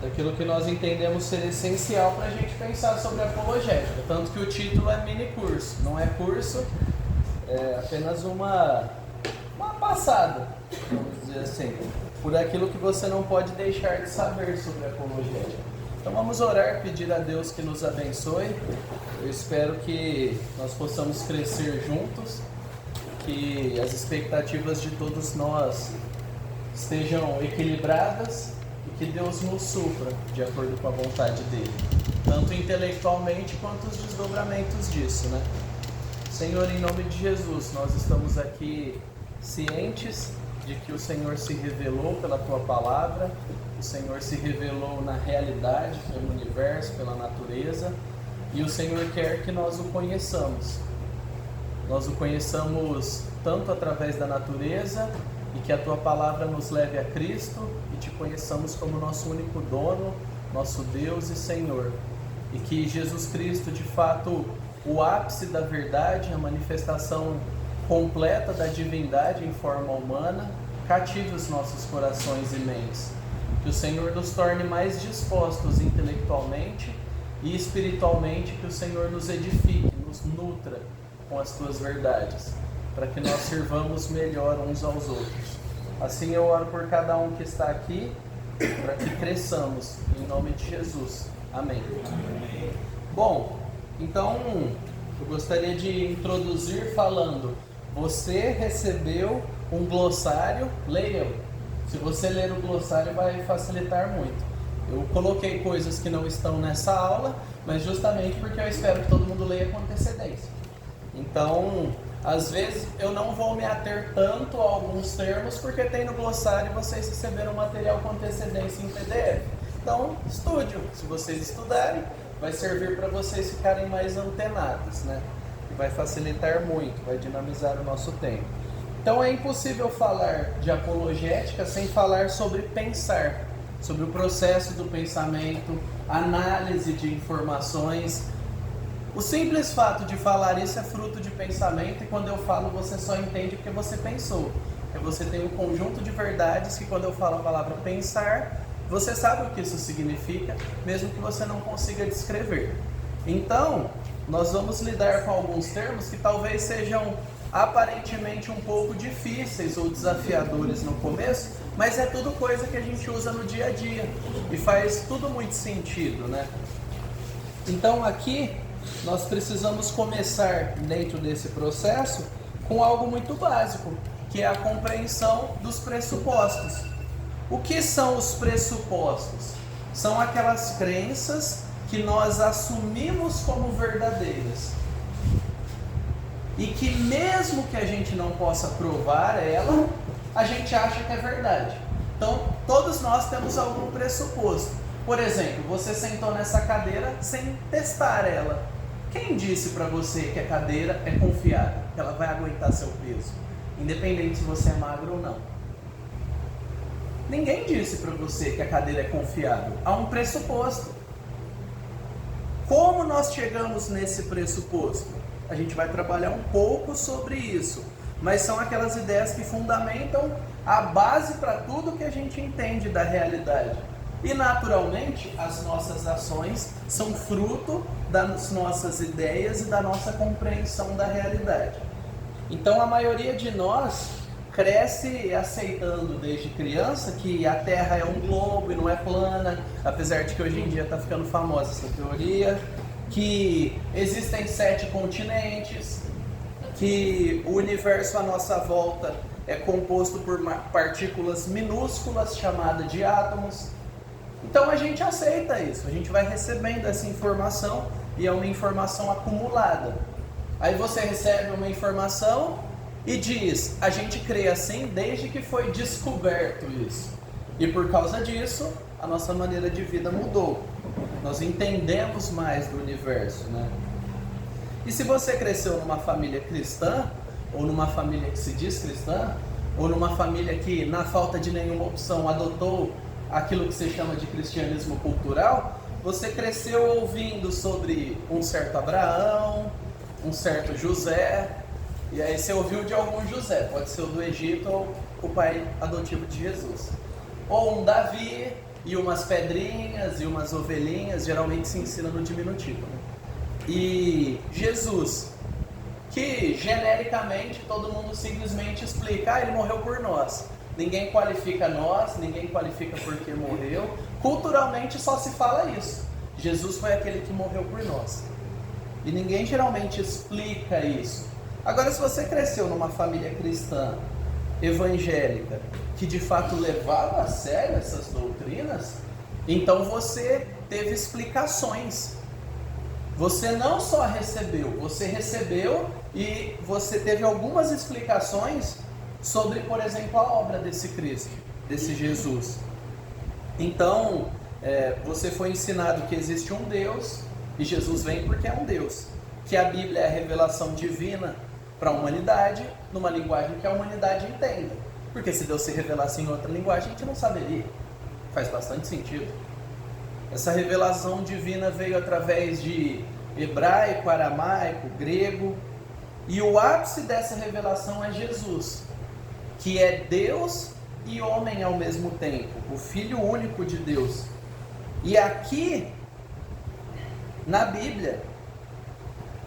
daquilo que nós entendemos ser essencial para a gente pensar sobre apologética. Tanto que o título é mini curso, não é curso, é apenas uma passada, vamos dizer assim, por aquilo que você não pode deixar de saber sobre apologética. Então vamos orar, pedir a Deus que nos abençoe. Eu espero que nós possamos crescer juntos, que as expectativas de todos nós estejam equilibradas e que Deus nos supra de acordo com a vontade dele, tanto intelectualmente quanto os desdobramentos disso, né? Senhor, em nome de Jesus, nós estamos aqui cientes de que o Senhor se revelou pela Tua Palavra, o Senhor se revelou na realidade, pelo universo, pela natureza, e o Senhor quer que nós o conheçamos. Nós o conheçamos tanto através da natureza, e que a Tua Palavra nos leve a Cristo, e Te conheçamos como nosso único dono, nosso Deus e Senhor. E que Jesus Cristo, de fato, o ápice da verdade, a manifestação completa da divindade em forma humana, cative os nossos corações e mentes. Que o Senhor nos torne mais dispostos intelectualmente e espiritualmente, que o Senhor nos edifique, nos nutra com as Tuas verdades, para que nós sirvamos melhor uns aos outros. Assim eu oro por cada um que está aqui, para que cresçamos, em nome de Jesus. Amém. Amém. Bom, então eu gostaria de introduzir falando: você recebeu um glossário, leiam. Se você ler o glossário vai facilitar muito. Eu coloquei coisas que não estão nessa aula, mas justamente porque eu espero que todo mundo leia com antecedência. Então, às vezes eu não vou me ater tanto a alguns termos, porque tem no glossário e vocês receberam material com antecedência em PDF. Então, estude. Se vocês estudarem, vai servir para vocês ficarem mais antenados, né? E vai facilitar muito, vai dinamizar o nosso tempo. Então é impossível falar de apologética sem falar sobre pensar, sobre o processo do pensamento, análise de informações. O simples fato de falar isso é fruto de pensamento, e quando eu falo você só entende porque você pensou. Porque você tem um conjunto de verdades que, quando eu falo a palavra pensar, você sabe o que isso significa, mesmo que você não consiga descrever. Então, nós vamos lidar com alguns termos que talvez sejam aparentemente um pouco difíceis ou desafiadores no começo, mas é tudo coisa que a gente usa no dia a dia e faz tudo muito sentido, né? Então aqui nós precisamos começar dentro desse processo com algo muito básico, que é a compreensão dos pressupostos. O que são os pressupostos? São aquelas crenças que nós assumimos como verdadeiras e que, mesmo que a gente não possa provar ela, a gente acha que é verdade. Então, todos nós temos algum pressuposto. Por exemplo, você sentou nessa cadeira sem testar ela. Quem disse para você que a cadeira é confiável, que ela vai aguentar seu peso, independente se você é magro ou não? Ninguém disse para você que a cadeira é confiável. Há um pressuposto. Como nós chegamos nesse pressuposto? A gente vai trabalhar um pouco sobre isso, mas são aquelas ideias que fundamentam a base para tudo que a gente entende da realidade. E naturalmente, as nossas ações são fruto das nossas ideias e da nossa compreensão da realidade. Então a maioria de nós cresce aceitando desde criança que a Terra é um globo e não é plana, apesar de que hoje em dia está ficando famosa essa teoria, que existem 7 continentes, que o universo à nossa volta é composto por partículas minúsculas chamadas de átomos. Então a gente aceita isso, a gente vai recebendo essa informação e é uma informação acumulada. Aí você recebe uma informação e diz: a gente crê assim desde que foi descoberto isso. E por causa disso, a nossa maneira de vida mudou. Nós entendemos mais do universo, né? E se você cresceu numa família cristã, ou numa família que se diz cristã, ou numa família que, na falta de nenhuma opção, adotou aquilo que se chama de cristianismo cultural, você cresceu ouvindo sobre um certo Abraão, um certo José, e aí você ouviu de algum José, pode ser o do Egito ou o pai adotivo de Jesus. Ou um Davi, e umas pedrinhas e umas ovelhinhas, geralmente se ensina no diminutivo, né? E Jesus, que genericamente todo mundo simplesmente explica, ele morreu por nós. Ninguém qualifica nós, ninguém qualifica porque morreu. Culturalmente só se fala isso. Jesus foi aquele que morreu por nós. E ninguém geralmente explica isso. Agora, se você cresceu numa família cristã, evangélica, que de fato levava a sério essas doutrinas, então você teve explicações. Você não só recebeu, você recebeu e você teve algumas explicações sobre, por exemplo, a obra desse Cristo, desse Jesus. Então, você foi ensinado que existe um Deus e Jesus vem porque é um Deus. Que a Bíblia é a revelação divina para a humanidade, numa linguagem que a humanidade entenda. Porque se Deus se revelasse em outra linguagem, a gente não saberia. Faz bastante sentido. Essa revelação divina veio através de hebraico, aramaico, grego. E o ápice dessa revelação é Jesus, que é Deus e homem ao mesmo tempo, o Filho único de Deus. E aqui, na Bíblia,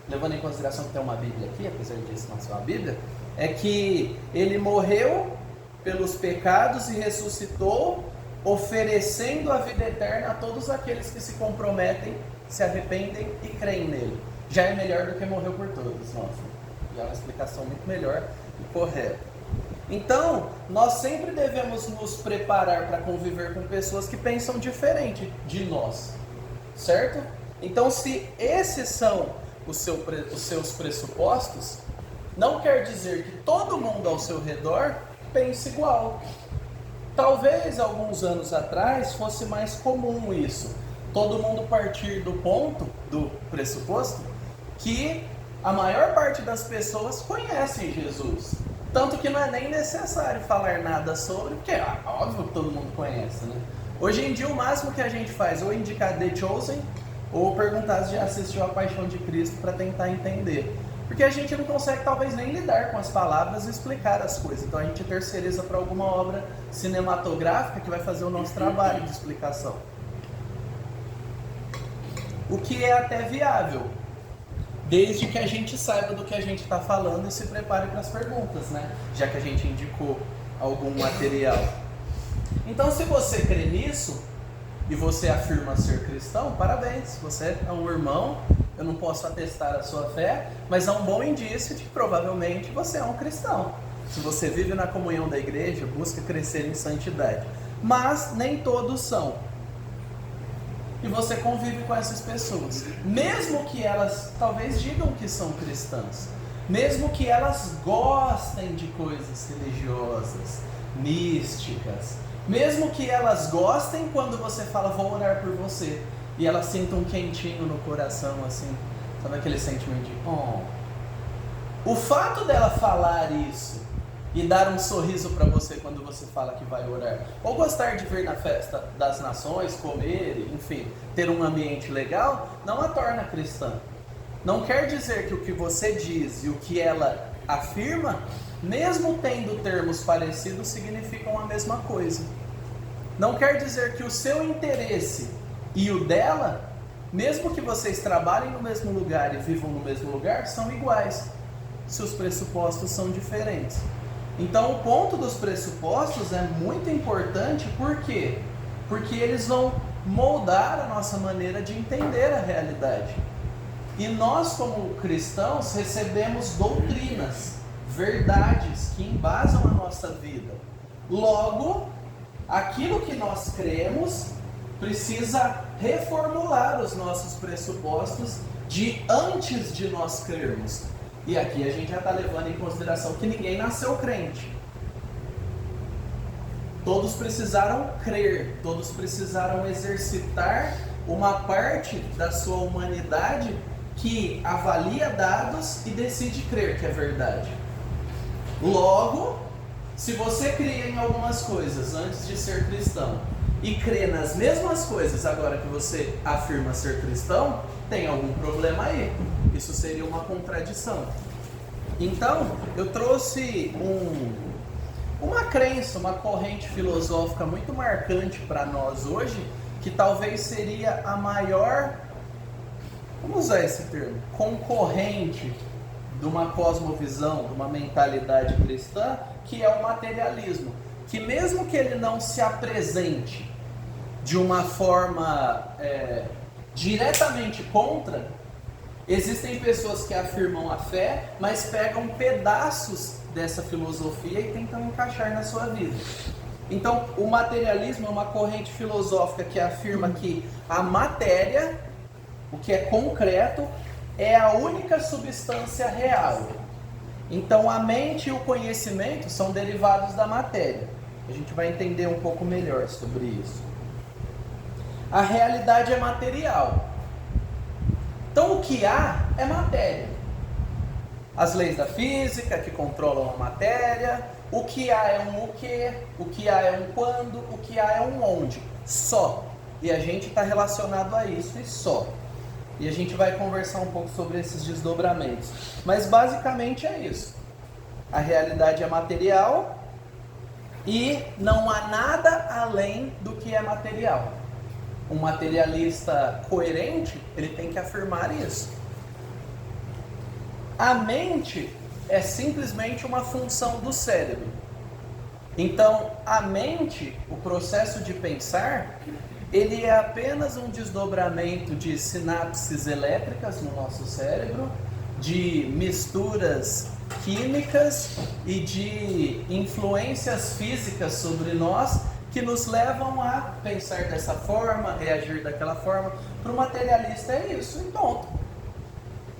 levando em consideração que tem uma Bíblia aqui, apesar disso não ser uma Bíblia, é que ele morreu pelos pecados e ressuscitou, oferecendo a vida eterna a todos aqueles que se comprometem, se arrependem e creem nele. Já é melhor do que morreu por todos, nossa. Já é uma explicação muito melhor e correta. Então, nós sempre devemos nos preparar para conviver com pessoas que pensam diferente de nós, certo? Então, se esses são os seus pressupostos, não quer dizer que todo mundo ao seu redor pense igual. Talvez alguns anos atrás fosse mais comum isso. Todo mundo partir do ponto, do pressuposto, que a maior parte das pessoas conhecem Jesus. Tanto que não é nem necessário falar nada sobre, porque é óbvio que todo mundo conhece, né? Hoje em dia o máximo que a gente faz é ou indicar The Chosen, ou perguntar se já assistiu A Paixão de Cristo para tentar entender. Porque a gente não consegue talvez nem lidar com as palavras e explicar as coisas. Então a gente terceiriza para alguma obra cinematográfica que vai fazer o nosso trabalho de explicação. O que é até viável, desde que a gente saiba do que a gente está falando e se prepare para as perguntas, né? Já que a gente indicou algum material. Então, se você crê nisso e você afirma ser cristão, parabéns, você é um irmão. Eu não posso atestar a sua fé, mas é um bom indício de que provavelmente você é um cristão. Se você vive na comunhão da igreja, busca crescer em santidade. Mas nem todos são. E você convive com essas pessoas, mesmo que elas talvez digam que são cristãs, mesmo que elas gostem de coisas religiosas, místicas, mesmo que elas gostem quando você fala, vou orar por você, e elas sintam um quentinho no coração, assim, sabe aquele sentimento de, oh. O fato dela falar isso e dar um sorriso para você quando você fala que vai orar, ou gostar de vir na festa das nações, comer, enfim, ter um ambiente legal, não a torna cristã. Não quer dizer que o que você diz e o que ela afirma, mesmo tendo termos parecidos, significam a mesma coisa. Não quer dizer que o seu interesse e o dela, mesmo que vocês trabalhem no mesmo lugar e vivam no mesmo lugar, são iguais, se os pressupostos são diferentes. Então o ponto dos pressupostos é muito importante, por quê? Porque eles vão moldar a nossa maneira de entender a realidade. E nós, como cristãos, recebemos doutrinas, verdades que embasam a nossa vida. Logo, aquilo que nós cremos precisa reformular os nossos pressupostos de antes de nós crermos. E aqui a gente já está levando em consideração que ninguém nasceu crente. Todos precisaram crer, todos precisaram exercitar uma parte da sua humanidade que avalia dados e decide crer que é verdade. Logo, se você cria em algumas coisas antes de ser cristão e crê nas mesmas coisas agora que você afirma ser cristão, tem algum problema aí. Isso seria uma contradição. Então, eu trouxe uma crença, uma corrente filosófica muito marcante para nós hoje, que talvez seria a maior, vamos usar esse termo, concorrente de uma cosmovisão, de uma mentalidade cristã, que é o materialismo. Que mesmo que ele não se apresente de uma forma diretamente contra, existem pessoas que afirmam a fé, mas pegam pedaços dessa filosofia e tentam encaixar na sua vida. Então, o materialismo é uma corrente filosófica que afirma que a matéria, o que é concreto, é a única substância real. Então, a mente e o conhecimento são derivados da matéria. A gente vai entender um pouco melhor sobre isso. A realidade é material. Então, o que há é matéria. As leis da física que controlam a matéria. O que há é um o que há é um quando, o que há é um onde. Só. E a gente está relacionado a isso e só. E a gente vai conversar um pouco sobre esses desdobramentos. Mas basicamente é isso. A realidade é material e não há nada além do que é material. Um materialista coerente, ele tem que afirmar isso. A mente é simplesmente uma função do cérebro. Então, a mente, o processo de pensar, ele é apenas um desdobramento de sinapses elétricas no nosso cérebro, de misturas químicas e de influências físicas sobre nós que nos levam a pensar dessa forma, reagir daquela forma. Para o materialista é isso, e ponto.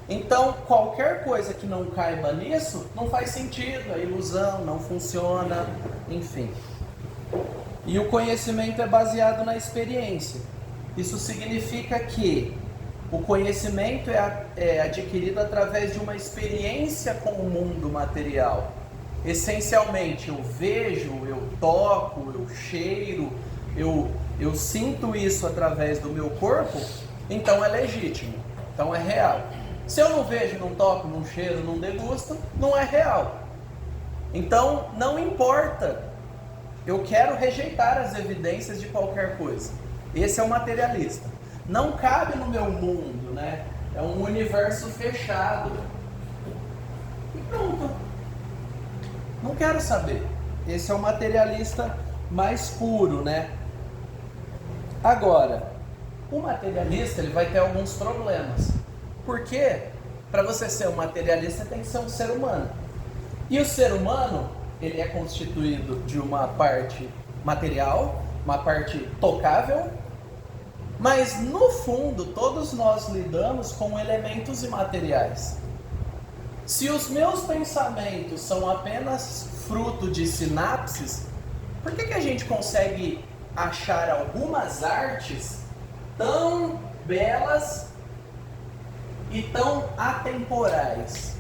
Então, qualquer coisa que não caiba nisso, não faz sentido, é ilusão, não funciona, enfim. E o conhecimento é baseado na experiência. Isso significa que o conhecimento é adquirido através de uma experiência com o mundo material. Essencialmente, eu vejo, eu toco, eu cheiro, eu sinto isso através do meu corpo, então é legítimo, então é real. Se eu não vejo, não toco, não cheiro, não degusto, não é real. Então, não importa. Eu quero rejeitar as evidências de qualquer coisa. Esse é o materialista. Não cabe no meu mundo, né? É um universo fechado. E pronto. Não quero saber. Esse é o materialista mais puro, né? Agora, o materialista, ele vai ter alguns problemas. Porque, para você ser um materialista, tem que ser um ser humano. E o ser humano, ele é constituído de uma parte material, uma parte tocável, mas no fundo todos nós lidamos com elementos imateriais. Se os meus pensamentos são apenas fruto de sinapses, por que a gente consegue achar algumas artes tão belas e tão atemporais?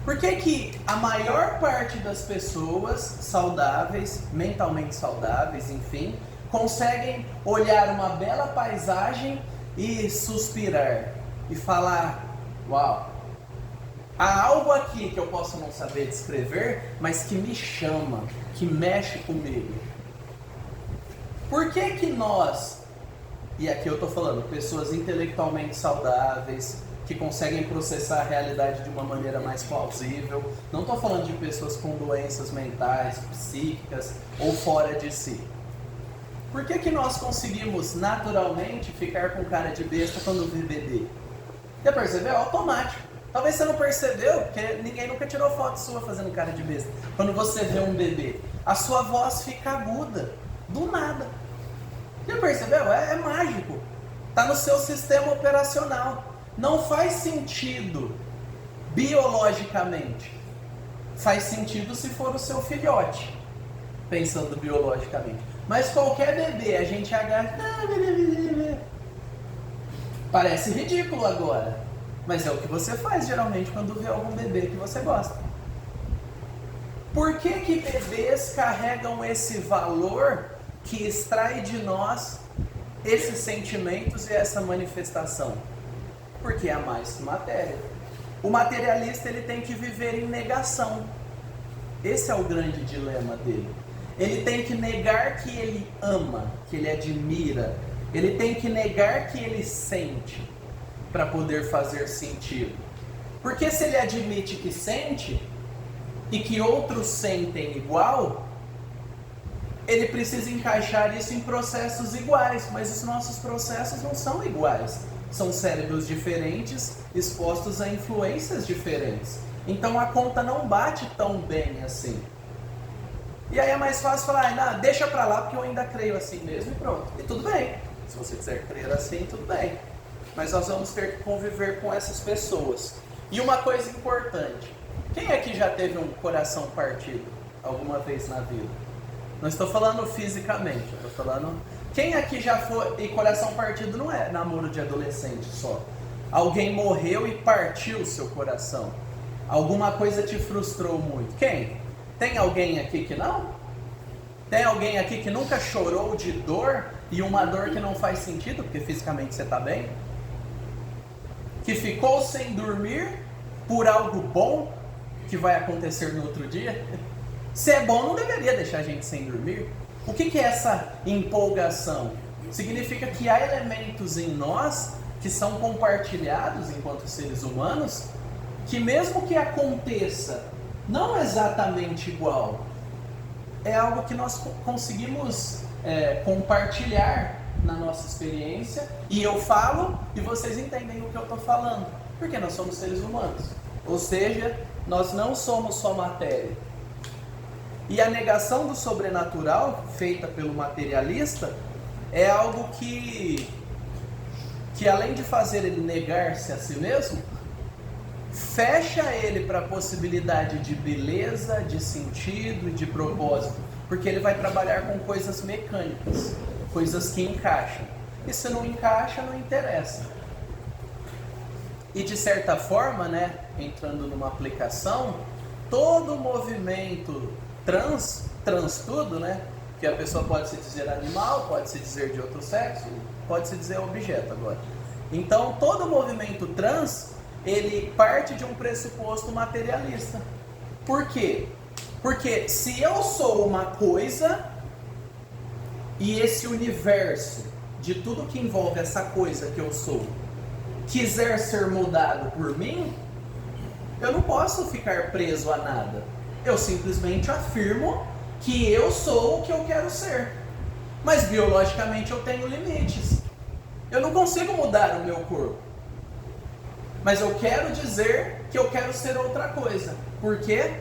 Por que a maior parte das pessoas saudáveis, mentalmente saudáveis, enfim, conseguem olhar uma bela paisagem e suspirar e falar: uau, há algo aqui que eu posso não saber descrever, mas que me chama, que mexe comigo? Por que nós, e aqui eu estou falando, pessoas intelectualmente saudáveis, que conseguem processar a realidade de uma maneira mais plausível, não estou falando de pessoas com doenças mentais, psíquicas ou fora de si. Por que nós conseguimos naturalmente ficar com cara de besta quando vê bebê? Já percebeu? É automático. Talvez você não percebeu, porque ninguém nunca tirou foto sua fazendo cara de besta. Quando você vê um bebê, a sua voz fica aguda, do nada. Já percebeu? É mágico. Está no seu sistema operacional. Não faz sentido biologicamente. Faz sentido se for o seu filhote, pensando biologicamente. Mas qualquer bebê, a gente agacha. Parece ridículo agora, mas é o que você faz geralmente quando vê algum bebê que você gosta. Por que bebês carregam esse valor que extrai de nós esses sentimentos e essa manifestação? Porque há mais que matéria. O materialista, ele tem que viver em negação. Esse é o grande dilema dele. Ele tem que negar que ele ama, que ele admira. Ele tem que negar que ele sente para poder fazer sentido. Porque se ele admite que sente e que outros sentem igual, ele precisa encaixar isso em processos iguais, mas os nossos processos não são iguais. São cérebros diferentes, expostos a influências diferentes. Então a conta não bate tão bem assim. E aí é mais fácil falar, não, deixa pra lá porque eu ainda creio assim mesmo e pronto. E tudo bem, se você quiser crer assim, tudo bem. Mas nós vamos ter que conviver com essas pessoas. E uma coisa importante, quem aqui já teve um coração partido alguma vez na vida? Não estou falando fisicamente, eu estou falando... Quem aqui já foi... E coração partido não é namoro de adolescente só. Alguém morreu e partiu o seu coração. Alguma coisa te frustrou muito. Quem? Tem alguém aqui que não? Tem alguém aqui que nunca chorou de dor e uma dor que não faz sentido, porque fisicamente você está bem? Que ficou sem dormir por algo bom que vai acontecer no outro dia? Se é bom, não deveria deixar a gente sem dormir. O que é essa empolgação? Significa que há elementos em nós que são compartilhados enquanto seres humanos, que mesmo que aconteça não exatamente igual, é algo que nós conseguimos compartilhar na nossa experiência, e eu falo e vocês entendem o que eu estou falando, porque nós somos seres humanos, ou seja, nós não somos só matéria. E a negação do sobrenatural, feita pelo materialista, é algo que além de fazer ele negar-se a si mesmo, fecha ele para a possibilidade de beleza, de sentido e de propósito, porque ele vai trabalhar com coisas mecânicas, coisas que encaixam. E se não encaixa, não interessa. E de certa forma, entrando numa aplicação, todo movimento trans tudo, que a pessoa pode se dizer animal, pode se dizer de outro sexo, pode se dizer objeto agora. Então, todo movimento trans, ele parte de um pressuposto materialista. Por quê? Porque se eu sou uma coisa e esse universo de tudo que envolve essa coisa que eu sou quiser ser mudado por mim, eu não posso ficar preso a nada. Eu simplesmente afirmo que eu sou o que eu quero ser. Mas biologicamente eu tenho limites. Eu não consigo mudar o meu corpo. Mas eu quero dizer que eu quero ser outra coisa. Por quê?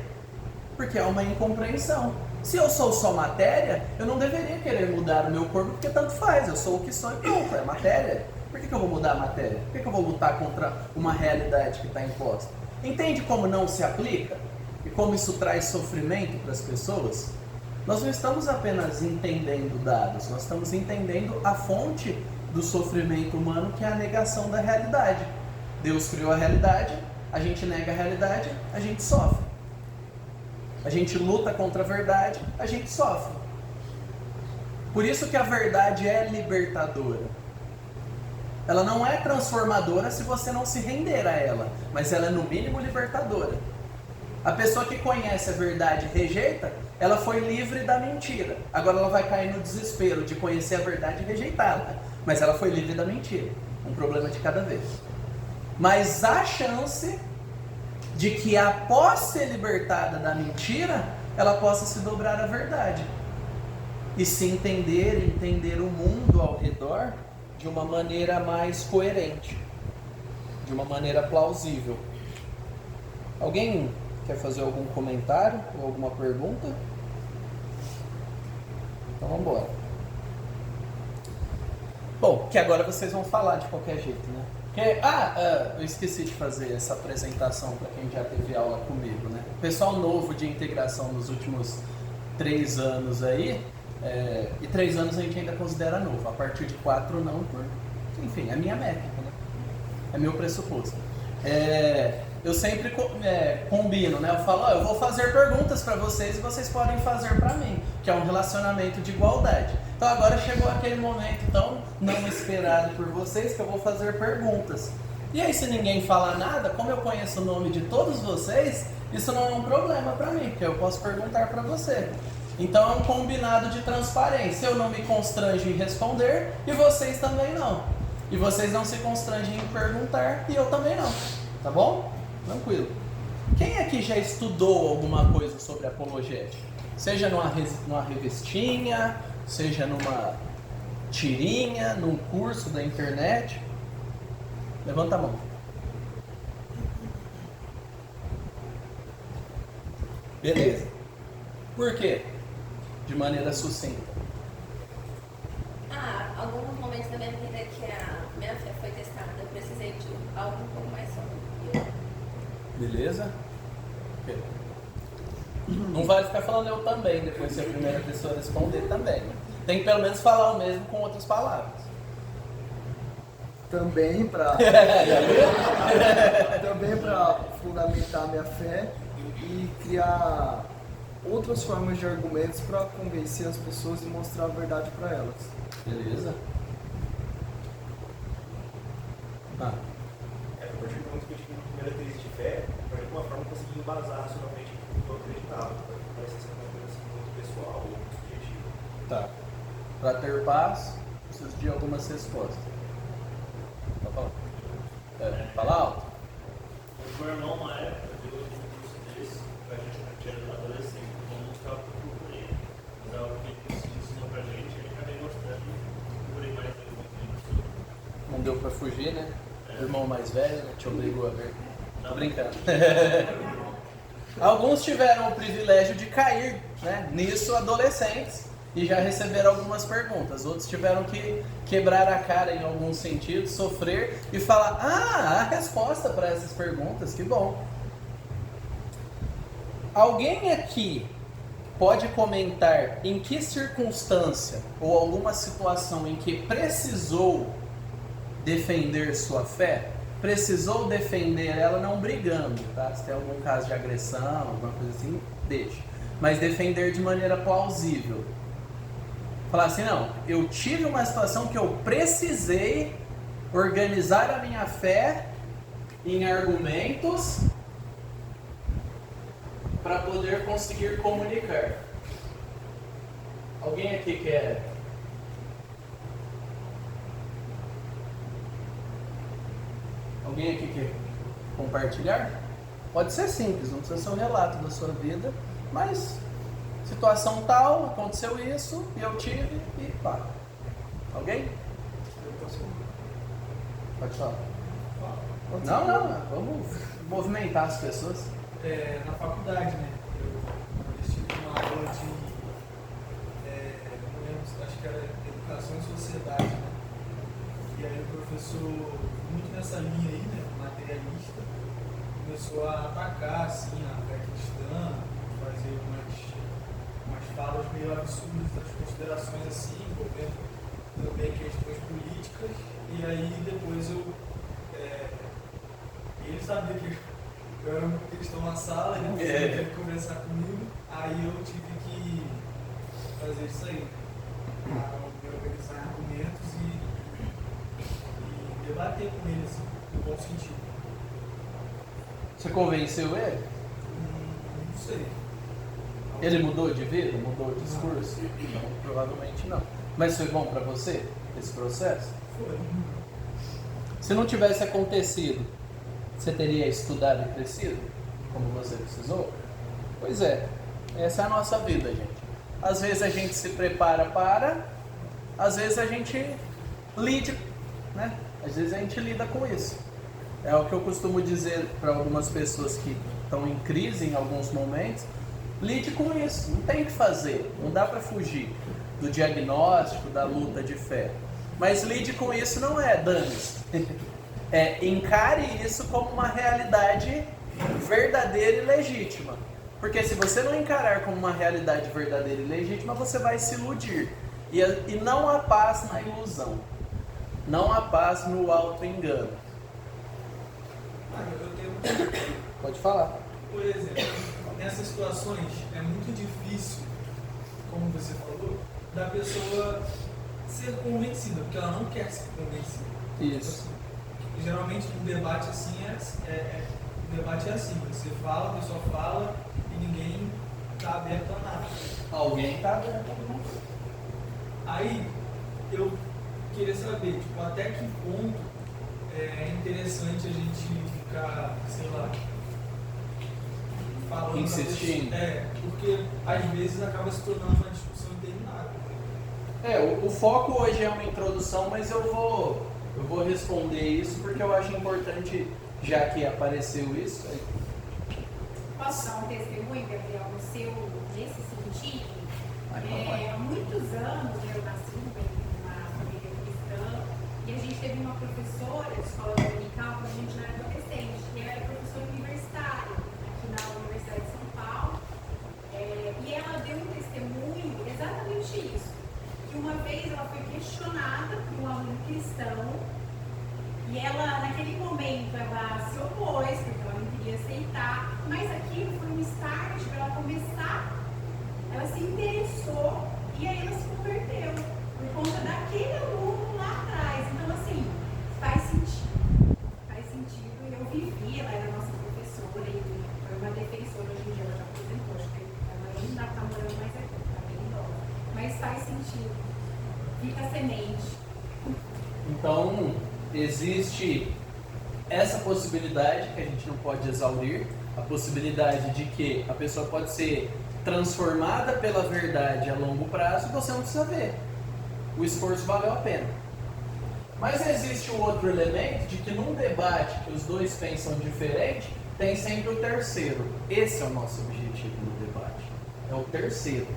Porque é uma incompreensão. Se eu sou só matéria, eu não deveria querer mudar o meu corpo, porque tanto faz. Eu sou o que sou e pronto, é matéria. Por que eu vou mudar a matéria? Por que eu vou lutar contra uma realidade que está imposta? Entende como não se aplica? E como isso traz sofrimento para as pessoas? Nós não estamos apenas entendendo dados, nós estamos entendendo a fonte do sofrimento humano, que é a negação da realidade. Deus criou a realidade, a gente nega a realidade, a gente sofre. A gente luta contra a verdade, a gente sofre. Por isso que a verdade é libertadora. Ela não é transformadora se você não se render a ela, mas ela é no mínimo libertadora. A pessoa que conhece a verdade e rejeita, ela foi livre da mentira. Agora ela vai cair no desespero de conhecer a verdade e rejeitá-la. Mas ela foi livre da mentira. Um problema de cada vez. Mas há chance de que após ser libertada da mentira, ela possa se dobrar à verdade. E se entender o mundo ao redor de uma maneira mais coerente. De uma maneira plausível. Alguém quer fazer algum comentário ou alguma pergunta? Então vamos embora. Bom, que agora vocês vão falar de qualquer jeito, né? Eu esqueci de fazer essa apresentação para quem já teve aula comigo, né? O pessoal novo de integração nos últimos 3 anos aí, e 3 anos a gente ainda considera novo, a partir de 4 não, enfim, é minha métrica, né? É meu pressuposto. Eu sempre combino, né? Eu falo, eu vou fazer perguntas para vocês e vocês podem fazer para mim, que é um relacionamento de igualdade. Então agora chegou aquele momento tão não esperado por vocês que eu vou fazer perguntas. E aí, se ninguém falar nada, como eu conheço o nome de todos vocês, isso não é um problema para mim, porque eu posso perguntar para você. Então é um combinado de transparência. Eu não me constranjo em responder e vocês também não. E vocês não se constrangem em perguntar e eu também não. Tá bom? Tranquilo. Quem aqui já estudou alguma coisa sobre apologética? Seja numa revistinha, seja numa tirinha, num curso da internet? Levanta a mão. Beleza. Por quê? De maneira sucinta. Alguns momentos da minha vida que a minha fé foi testada, eu precisei de algo um pouco mais sólido. Beleza? Não vale ficar falando eu também, depois se a primeira pessoa responder também. Tem que pelo menos falar o mesmo com outras palavras. Também para fundamentar minha fé e criar outras formas de argumentos para convencer as pessoas e mostrar a verdade para elas. Beleza? A partir do momento que eu tive a primeira crise de fé, de alguma forma eu consegui embasar racionalmente o que eu acreditava. Parece ser uma coisa assim, muito pessoal ou muito subjetiva. Tá. Para ter paz, preciso de algumas respostas. Pode falar. Fala alto. O meu irmão, uma época, deu um curso desse, pra gente tinha adolescente, então não estava procurando. Mas algo que ele ensinou pra gente, ele acabei gostando e procurei mais dele. Não deu pra fugir, né? O irmão mais velho, né? Te obrigou a ver. Tô brincando. Alguns tiveram o privilégio de cair, né? Nisso, adolescentes, e já receberam algumas perguntas. Outros tiveram que quebrar a cara em algum sentido, sofrer e falar: ah, a resposta para essas perguntas, que bom. Alguém aqui pode comentar em que circunstância ou alguma situação em que precisou defender sua fé? Precisou defender ela não brigando, tá? Se tem algum caso de agressão, alguma coisa assim, deixa. Mas defender de maneira plausível. Falar assim, não, eu tive uma situação que eu precisei organizar a minha fé em argumentos para poder conseguir comunicar. Alguém aqui quer? Alguém aqui quer compartilhar? Pode ser simples, não precisa ser um relato da sua vida, mas situação tal, aconteceu isso, e eu tive, e pá. Alguém? Pode falar. Não, vamos movimentar as pessoas. Na faculdade, né? Eu tive uma aula de, não lembro, acho que era Educação e Sociedade, né? E aí o professor, muito nessa linha aí, né, materialista, começou a atacar, assim, a fé cristã, fazer umas falas meio absurdas das considerações, assim, envolvendo também questões políticas, e aí depois ele sabia que eu era um cristão na sala, ele teve que conversar comigo, aí eu tive que fazer isso aí, organizar argumentos e debater com ele, assim, no bom sentido. Você convenceu ele? Não sei. Ele mudou de vida? Mudou o discurso? Não, provavelmente não. Mas foi bom para você, esse processo? Foi. Se não tivesse acontecido, você teria estudado e crescido? Como você precisou? Pois é, essa é a nossa vida, gente. Às vezes a gente se prepara para, às vezes a gente lida, né? Às vezes a gente lida com isso. É o que eu costumo dizer para algumas pessoas que estão em crise em alguns momentos. Lide com isso, não tem o que fazer, não dá para fugir do diagnóstico, da luta de fé. Mas lide com isso não é dane-se. Encare isso como uma realidade verdadeira e legítima. Porque se você não encarar como uma realidade verdadeira e legítima, você vai se iludir. E não há paz na ilusão. Não há paz no auto-engano. Eu tenho... Pode falar. Por exemplo, nessas situações é muito difícil, como você falou, da pessoa ser convencida, porque ela não quer ser convencida. Isso. geralmente um debate assim o debate é assim, você fala, a pessoa fala e ninguém está aberto a nada. Alguém está aberto a alguma coisa. Aí eu queria saber, tipo, até que ponto é interessante a gente ficar, sei lá, falando insistindo. Porque às vezes acaba se tornando uma discussão interminável. O foco hoje é uma introdução, mas eu vou responder isso porque eu acho importante, já que apareceu isso. Posso dar um testemunho, Gabriel, no seu, nesse sentido? Há muitos anos eu nasci numa família cristã e a gente teve uma professora de escola dominical quando a gente era adolescente, e ela era professora universitária aqui na Universidade de São Paulo, e ela deu um testemunho exatamente isso, que uma vez ela foi questionada por um aluno cristão e ela, naquele momento, ela se opôs, porque ela não queria aceitar, mas aquilo foi um start para ela começar. Ela se interessou e aí ela se converteu por conta daquele aluno lá atrás. Então, assim, faz sentido. Faz sentido. Eu vivi, ela era nossa professora e foi uma defensora. Hoje em dia ela já aposentou, acho que ela ainda está morando mais aqui, está bem idosa. Mas faz sentido. Fica a semente. Então, existe essa possibilidade que a gente não pode exaurir, a possibilidade de que a pessoa pode ser transformada pela verdade a longo prazo e você não precisa ver. O esforço valeu a pena. Mas existe o outro elemento de que num debate que os dois pensam diferente, tem sempre o terceiro. Esse é o nosso objetivo no debate. É o terceiro.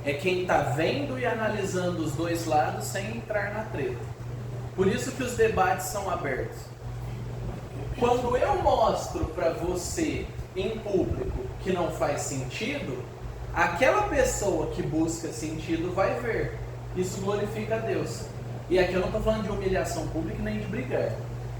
É quem está vendo e analisando os dois lados sem entrar na treta. Por isso que os debates são abertos. Quando eu mostro para você em público que não faz sentido, aquela pessoa que busca sentido vai ver. Isso glorifica a Deus. E aqui eu não estou falando de humilhação pública nem de brigar.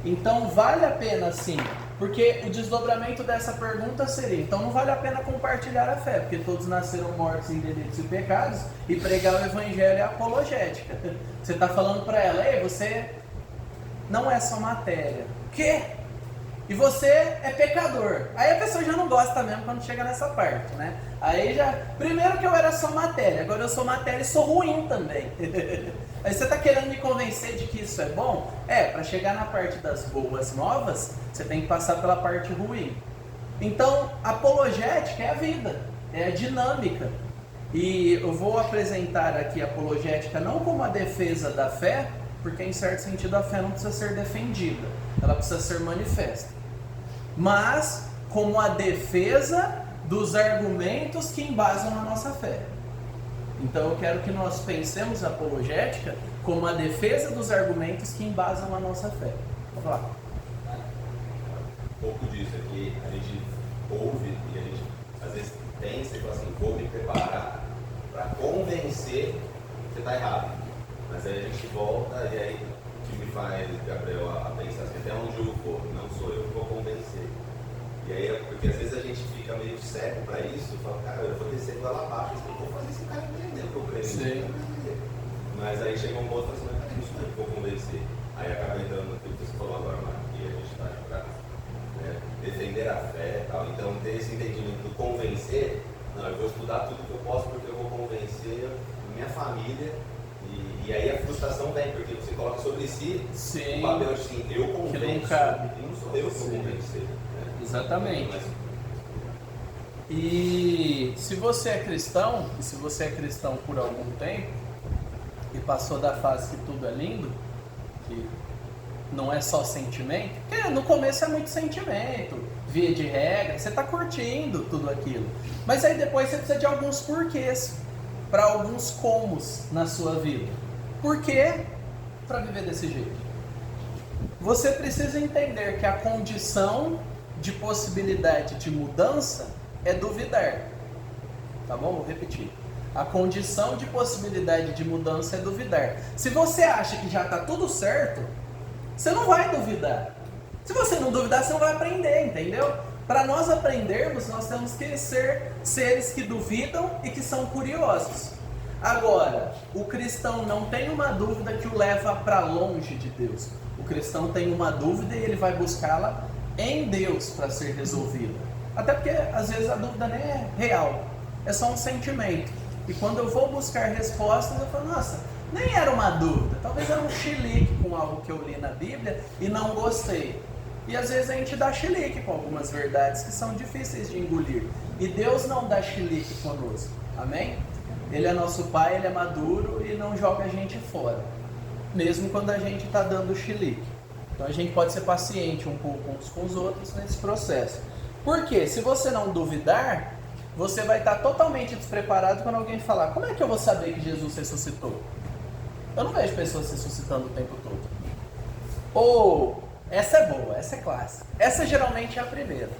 Então vale a pena sim, porque o desdobramento dessa pergunta seria: então não vale a pena compartilhar a fé, porque todos nasceram mortos em delitos e pecados, e pregar o evangelho é apologética. Você está falando para ela: ei, você não é só matéria. Quê? E você é pecador. Aí a pessoa já não gosta mesmo quando chega nessa parte, né? Aí já, primeiro que eu era só matéria, agora eu sou matéria e sou ruim também. Aí você está querendo me convencer de que isso é bom? Para chegar na parte das boas novas, você tem que passar pela parte ruim. Então, apologética é a vida, é a dinâmica. E eu vou apresentar aqui a apologética não como a defesa da fé, porque em certo sentido a fé não precisa ser defendida, ela precisa ser manifesta. Mas como a defesa dos argumentos que embasam a nossa fé. Então eu quero que nós pensemos a apologética como a defesa dos argumentos que embasam a nossa fé. Vamos lá. Um pouco disso aqui, a gente ouve e a gente às vezes pensa e fala assim: vou me preparar para convencer que você está errado. Mas aí a gente volta e aí o que me faz, Gabriel, a pensar assim: até onde eu vou? Não sou eu que vou convencer. E aí, porque às vezes a gente fica meio cego para isso, fala: cara, eu vou descer lá abaixo, eu vou fazer esse cara entender o que eu creio. Mas aí chega um ponto e fala assim: mas isso não é que eu vou convencer. Aí acaba entrando naquilo que você falou agora, Marcos, e a gente está para defender a fé e tal. Então, ter esse entendimento do convencer: não, eu vou estudar tudo que eu posso porque eu vou convencer minha família. E aí a frustração vem, porque você coloca sobre si o papel de assim: eu convenço, que não cabe. E não sou eu que vou convencer. Exatamente. E se você é cristão, e se você é cristão por algum tempo, e passou da fase que tudo é lindo, que não é só sentimento, porque no começo é muito sentimento, via de regra, você está curtindo tudo aquilo. Mas aí depois você precisa de alguns porquês, para alguns comos na sua vida. Por quê? Para viver desse jeito. Você precisa entender que a condição de possibilidade de mudança é duvidar. Tá bom? Vou repetir. A condição de possibilidade de mudança é duvidar. Se você acha que já está tudo certo, você não vai duvidar. Se você não duvidar, você não vai aprender, entendeu? Para nós aprendermos, nós temos que ser seres que duvidam e que são curiosos. Agora, o cristão não tem uma dúvida que o leva para longe de Deus. O cristão tem uma dúvida e ele vai buscá-la em Deus para ser resolvida. Até porque às vezes a dúvida nem é real, é só um sentimento. E quando eu vou buscar respostas, eu falo, nossa, nem era uma dúvida, talvez era um chilique com algo que eu li na Bíblia e não gostei. E às vezes a gente dá chilique com algumas verdades que são difíceis de engolir. E Deus não dá chilique conosco, amém? Ele é nosso Pai, Ele é maduro e não joga a gente fora, mesmo quando a gente está dando chilique. Então a gente pode ser paciente um pouco uns com os outros nesse processo. Porque se você não duvidar, você vai estar totalmente despreparado quando alguém falar, como é que eu vou saber que Jesus ressuscitou? Eu não vejo pessoas ressuscitando o tempo todo. Ou, essa é boa, essa é clássica. Essa geralmente é a primeira.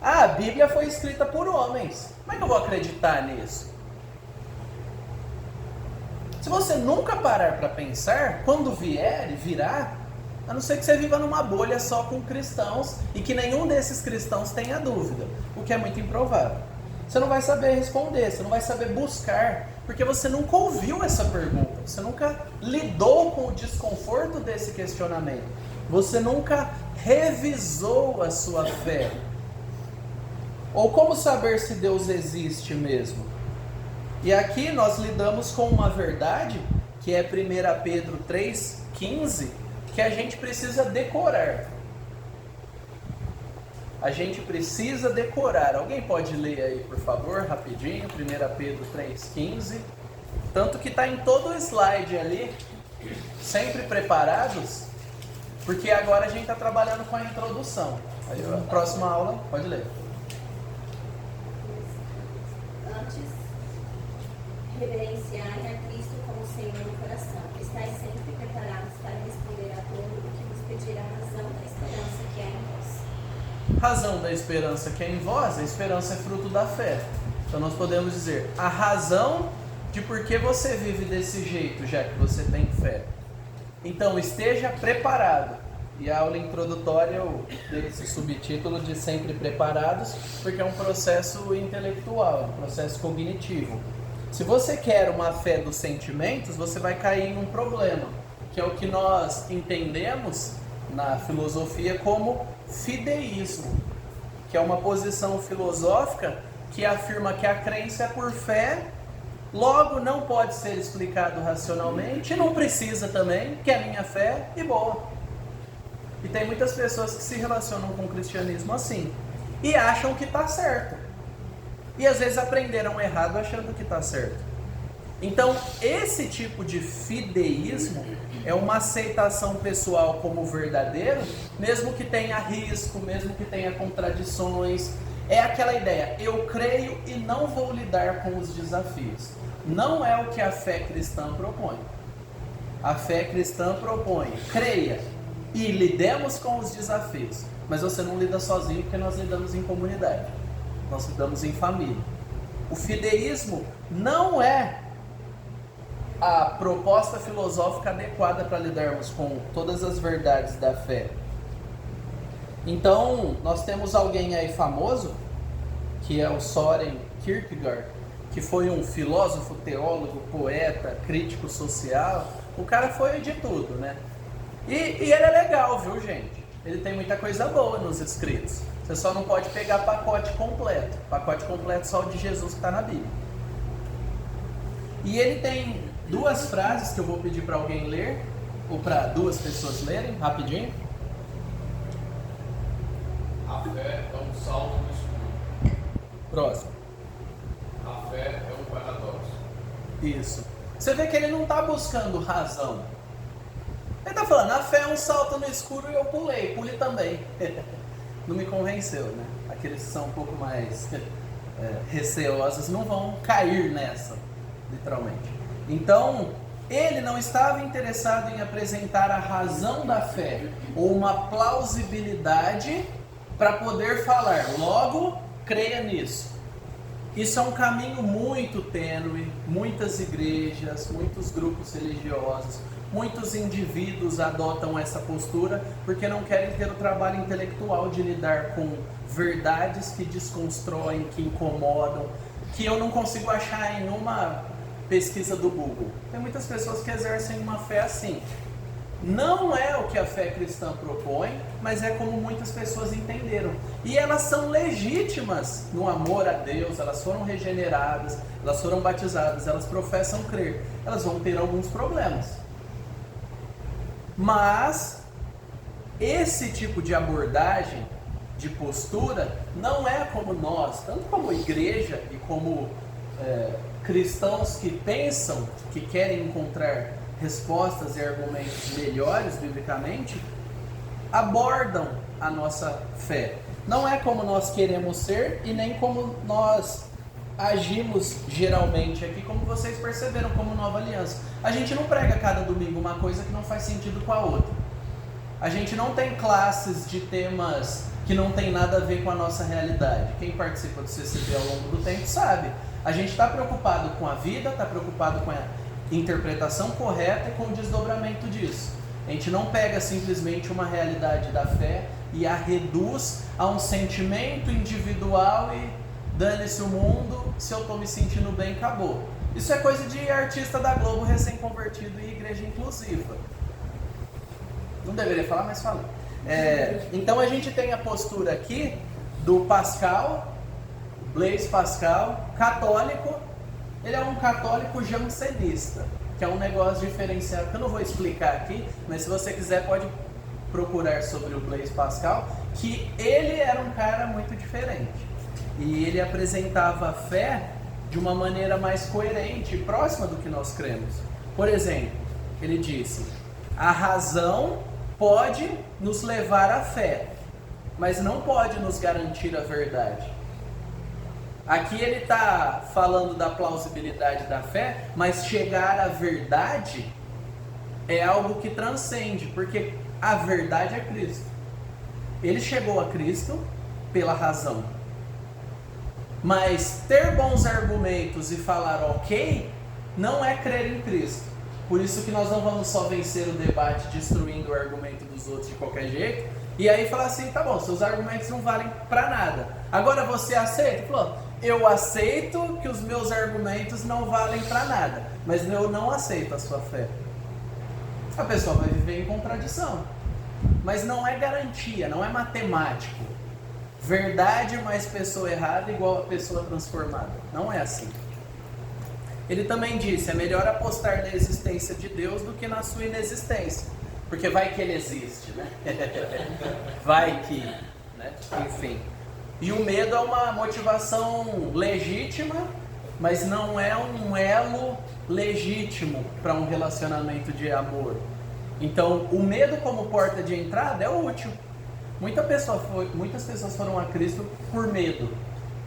Ah, a Bíblia foi escrita por homens. Como é que eu vou acreditar nisso? Se você nunca parar para pensar, quando vier e virá, a não ser que você viva numa bolha só com cristãos e que nenhum desses cristãos tenha dúvida, o que é muito improvável. Você não vai saber responder, você não vai saber buscar, porque você nunca ouviu essa pergunta, você nunca lidou com o desconforto desse questionamento, você nunca revisou a sua fé. Ou como saber se Deus existe mesmo? E aqui nós lidamos com uma verdade, que é 1 Pedro 3,15, que a gente precisa decorar. A gente precisa decorar. Alguém pode ler aí, por favor, rapidinho, 1 Pedro 3,15. Tanto que está em todo o slide ali, sempre preparados, porque agora a gente está trabalhando com a introdução. Aí, a próxima aula, pode ler. Antes, reverenciai a Cristo como Senhor no coração. Estais sempre preparados para responder a todo o que vos pedirá a razão da esperança que há em vós. Razão da esperança que é em vós, a esperança é fruto da fé. Então nós podemos dizer, a razão de por que você vive desse jeito, já que você tem fé. Então esteja preparado. E a aula introdutória eu dei esse subtítulo de sempre preparados, porque é um processo intelectual, um processo cognitivo. Se você quer uma fé dos sentimentos, você vai cair em um problema, que é o que nós entendemos na filosofia como fideísmo, que é uma posição filosófica que afirma que a crença é por fé, logo não pode ser explicado racionalmente, e não precisa também, que é a minha fé e boa. E tem muitas pessoas que se relacionam com o cristianismo assim, e acham que está certo. E às vezes aprenderam errado achando que está certo. Então, esse tipo de fideísmo é uma aceitação pessoal como verdadeiro, mesmo que tenha risco, mesmo que tenha contradições. É aquela ideia, eu creio e não vou lidar com os desafios. Não é o que a fé cristã propõe. A fé cristã propõe, creia e lidemos com os desafios. Mas você não lida sozinho, porque nós lidamos em comunidade. Nós lidamos em família. O fideísmo não é a proposta filosófica adequada para lidarmos com todas as verdades da fé. Então, nós temos alguém aí famoso, que é o Søren Kierkegaard, que foi um filósofo, teólogo, poeta, crítico social. O cara foi de tudo, né? E ele é legal, viu, gente? Ele tem muita coisa boa nos escritos. Você só não pode pegar pacote completo. Pacote completo só o de Jesus que está na Bíblia. E ele tem duas frases que eu vou pedir para alguém ler, ou para duas pessoas lerem, rapidinho. A fé é um salto no escuro. Próximo. A fé é um paradoxo. Isso. Você vê que ele não está buscando razão. Ele está falando, a fé é um salto no escuro e eu pule também. Não me convenceu, né? Aqueles que são um pouco mais receosos não vão cair nessa, literalmente. Então, ele não estava interessado em apresentar a razão da fé, ou uma plausibilidade para poder falar, logo, creia nisso. Isso é um caminho muito tênue, muitas igrejas, muitos grupos religiosos, muitos indivíduos adotam essa postura porque não querem ter o trabalho intelectual de lidar com verdades que desconstroem, que incomodam, que eu não consigo achar em uma pesquisa do Google. Tem muitas pessoas que exercem uma fé assim. Não é o que a fé cristã propõe, mas é como muitas pessoas entenderam. E elas são legítimas no amor a Deus, elas foram regeneradas, elas foram batizadas, elas professam crer. Elas vão ter alguns problemas. Mas esse tipo de abordagem, de postura, não é como nós, tanto como igreja e como cristãos que pensam, que querem encontrar respostas e argumentos melhores biblicamente, abordam a nossa fé. Não é como nós queremos ser e nem como nós agimos geralmente aqui, como vocês perceberam como Nova Aliança. A gente não prega cada domingo uma coisa que não faz sentido com a outra. A gente não tem classes de temas que não tem nada a ver com a nossa realidade. Quem participa do CCB ao longo do tempo sabe. A gente está preocupado com a vida, está preocupado com a interpretação correta e com o desdobramento disso. A gente não pega simplesmente uma realidade da fé e a reduz a um sentimento individual e dane-se o mundo, se eu estou me sentindo bem, acabou. Isso é coisa de artista da Globo recém-convertido e igreja inclusiva. Não deveria falar, mas falei. Então a gente tem a postura aqui do Pascal, Blaise Pascal, católico. Ele é um católico jansenista, que é um negócio diferenciado, que eu não vou explicar aqui, mas se você quiser pode procurar sobre o Blaise Pascal, que ele era um cara muito diferente. E ele apresentava a fé de uma maneira mais coerente e próxima do que nós cremos. Por exemplo, ele disse: a razão pode nos levar à fé, mas não pode nos garantir a verdade. Aqui ele está falando da plausibilidade da fé, mas chegar à verdade é algo que transcende, porque a verdade é Cristo. Ele chegou a Cristo pela razão. Mas ter bons argumentos e falar ok, não é crer em Cristo. Por isso que nós não vamos só vencer o debate destruindo o argumento dos outros de qualquer jeito, e aí falar assim, tá bom, seus argumentos não valem para nada. Agora você aceita? Falou, eu aceito que os meus argumentos não valem para nada, mas eu não aceito a sua fé. A pessoa vai viver em contradição. Mas não é garantia, não é matemático. Verdade mais pessoa errada igual a pessoa transformada. Não é assim. Ele também disse, é melhor apostar na existência de Deus do que na sua inexistência. Porque vai que ele existe, né? Vai que, né? Enfim. E o medo é uma motivação legítima, mas não é um elo legítimo para um relacionamento de amor. Então, o medo como porta de entrada é útil. Muitas pessoas foram a Cristo por medo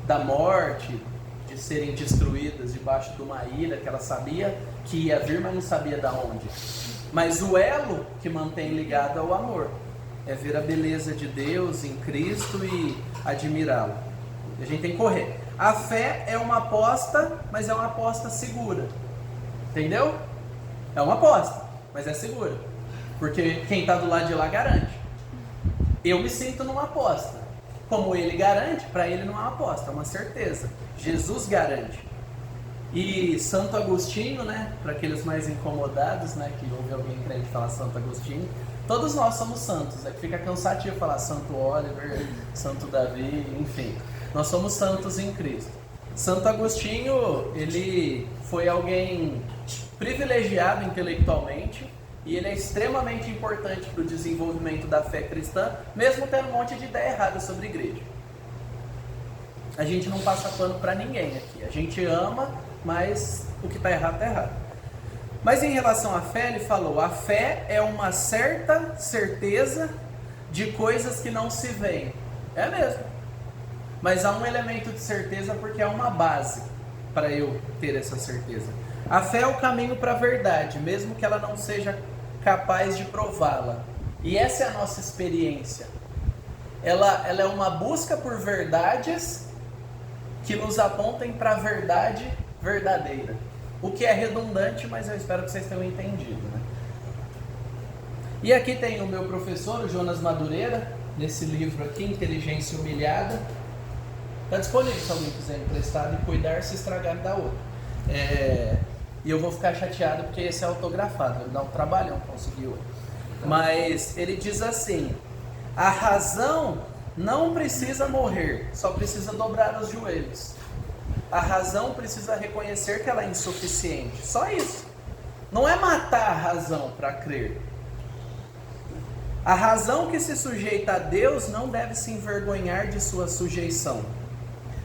da morte, de serem destruídas debaixo de uma ira que ela sabia que ia vir, mas não sabia de onde. Mas o elo que mantém ligado é o amor. É ver a beleza de Deus em Cristo e admirá-lo. A gente tem que correr. A fé é uma aposta, mas é uma aposta segura. Entendeu? É uma aposta, mas é segura. Porque quem está do lado de lá garante. Eu me sinto numa aposta. Como ele garante, para ele não é uma aposta, é uma certeza. Jesus garante. E Santo Agostinho, né, para aqueles mais incomodados, né, que ouve alguém crente falar Santo Agostinho, todos nós somos santos, é que fica cansativo falar Santo Oliver, Santo Davi, enfim. Nós somos santos em Cristo. Santo Agostinho, ele foi alguém privilegiado intelectualmente, e ele é extremamente importante para o desenvolvimento da fé cristã, mesmo tendo um monte de ideia errada sobre a igreja. A gente não passa pano para ninguém aqui. A gente ama, mas o que está errado está errado. Mas em relação à fé, ele falou, a fé é uma certa certeza de coisas que não se veem. É mesmo. Mas há um elemento de certeza porque há uma base para eu ter essa certeza. A fé é o caminho para a verdade, mesmo que ela não seja capaz de prová-la. E essa é a nossa experiência. Ela é uma busca por verdades que nos apontem para a verdade verdadeira. O que é redundante, mas eu espero que vocês tenham entendido, né? E aqui tem o meu professor, o Jonas Madureira, nesse livro aqui, Inteligência Humilhada. Está disponível se alguém quiser emprestar e cuidar, se estragar, dá outro. E eu vou ficar chateado porque esse é autografado, vai me dar um trabalhão conseguir outro. Mas ele diz assim: a razão não precisa morrer, só precisa dobrar os joelhos. A razão precisa reconhecer que ela é insuficiente, só isso. Não é matar a razão para crer. A razão que se sujeita a Deus não deve se envergonhar de sua sujeição,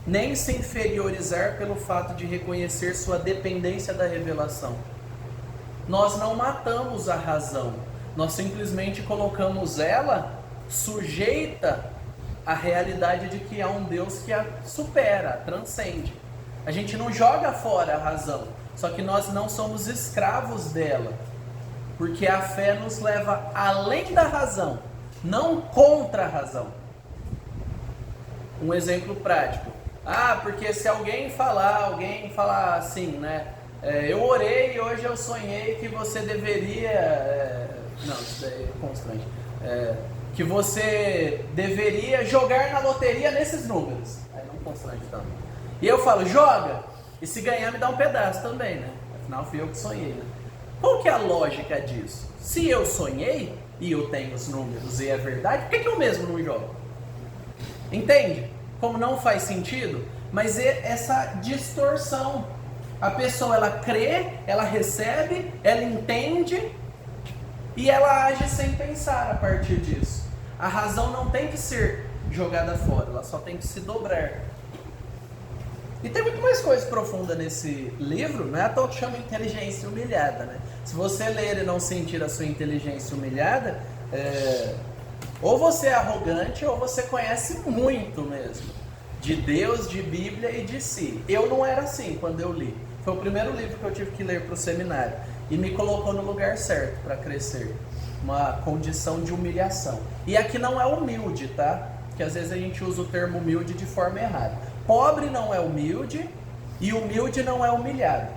nem se inferiorizar pelo fato de reconhecer sua dependência da revelação. Nós não matamos a razão, nós simplesmente colocamos ela sujeita à realidade de que há um Deus que a supera, a transcende. A gente não joga fora a razão, só que nós não somos escravos dela, porque a fé nos leva além da razão, não contra a razão. Um exemplo prático. Porque se alguém falar assim, né? Eu orei e hoje eu sonhei que você deveria... não, isso daí é constante. Que você deveria jogar na loteria nesses números. Aí não constante tanto. E eu falo, joga! E se ganhar me dá um pedaço também, né? Afinal fui eu que sonhei, né? Qual que é a lógica disso? Se eu sonhei e eu tenho os números e é verdade, por que eu mesmo não jogo? Entende? Como não faz sentido? Mas é essa distorção. A pessoa, ela crê, ela recebe, ela entende e ela age sem pensar a partir disso. A razão não tem que ser jogada fora, ela só tem que se dobrar. E tem muito mais coisa profunda nesse livro, não é à toa que chama Inteligência Humilhada, né? Se você ler e não sentir a sua inteligência humilhada, ou você é arrogante ou você conhece muito mesmo de Deus, de Bíblia e de si. Eu não era assim quando eu li. Foi o primeiro livro que eu tive que ler para o seminário e me colocou no lugar certo para crescer. Uma condição de humilhação. E aqui não é humilde, tá? Porque às vezes a gente usa o termo humilde de forma errada. Pobre não é humilde e humilde não é humilhado.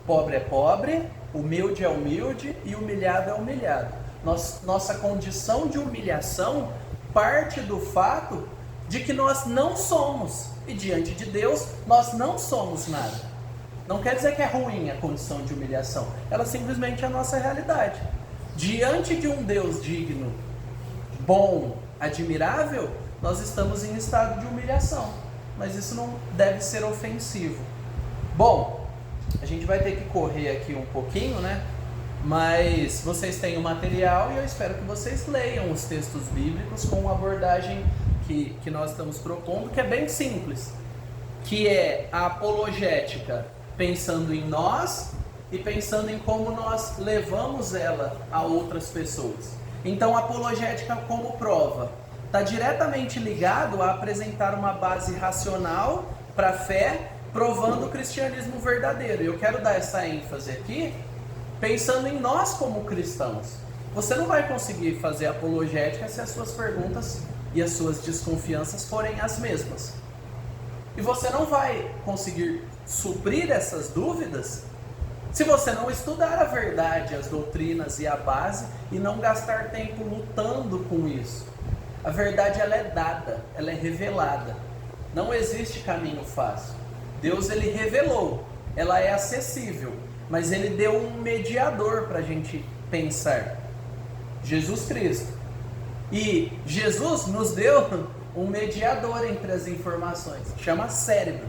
Pobre é pobre, humilde é humilde e humilhado é humilhado. Nossa condição de humilhação parte do fato de que nós não somos. E diante de Deus, nós não somos nada. Não quer dizer que é ruim a condição de humilhação. Ela simplesmente é a nossa realidade. Diante de um Deus digno, bom, admirável, nós estamos em estado de humilhação. Mas isso não deve ser ofensivo. Bom, a gente vai ter que correr aqui um pouquinho, né? Mas vocês têm o material e eu espero que vocês leiam os textos bíblicos com uma abordagem que nós estamos propondo, que é bem simples. Que é a apologética pensando em nós e pensando em como nós levamos ela a outras pessoas. Então, a apologética como prova está diretamente ligado a apresentar uma base racional para a fé, provando o cristianismo verdadeiro. E eu quero dar essa ênfase aqui, pensando em nós como cristãos. Você não vai conseguir fazer apologética se as suas perguntas e as suas desconfianças forem as mesmas. E você não vai conseguir suprir essas dúvidas se você não estudar a verdade, as doutrinas e a base e não gastar tempo lutando com isso. A verdade, ela é dada, ela é revelada. Não existe caminho fácil. Deus, ele revelou, ela é acessível, mas ele deu um mediador para a gente pensar. Jesus Cristo. E Jesus nos deu um mediador entre as informações, chama cérebro.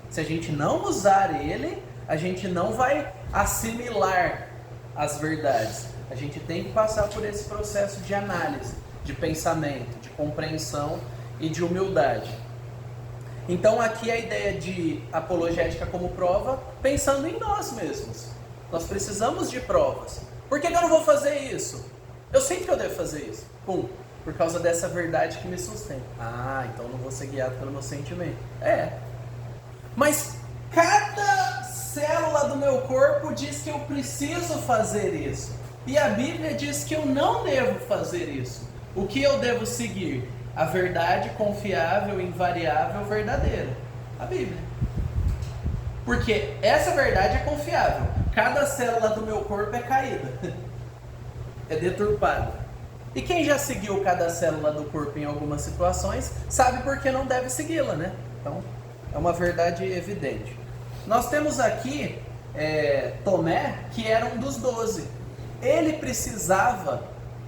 Se a gente não usar ele, a gente não vai assimilar as verdades. A gente tem que passar por esse processo de análise, de pensamento, de compreensão e de humildade. Então aqui a ideia de apologética como prova, pensando em nós mesmos. Nós precisamos de provas. Por que eu não vou fazer isso? Eu sei que eu devo fazer isso. Por causa dessa verdade que me sustenta. Então não vou ser guiado pelo meu sentimento. Mas cada célula do meu corpo diz que eu preciso fazer isso. E a Bíblia diz que eu não devo fazer isso. O que eu devo seguir? A verdade confiável, invariável, verdadeira. A Bíblia. Porque essa verdade é confiável. Cada célula do meu corpo é caída. É deturpada. E quem já seguiu cada célula do corpo em algumas situações, sabe por que não deve segui-la, né? Então, é uma verdade evidente. Nós temos aqui Tomé, que era um dos 12. Ele precisava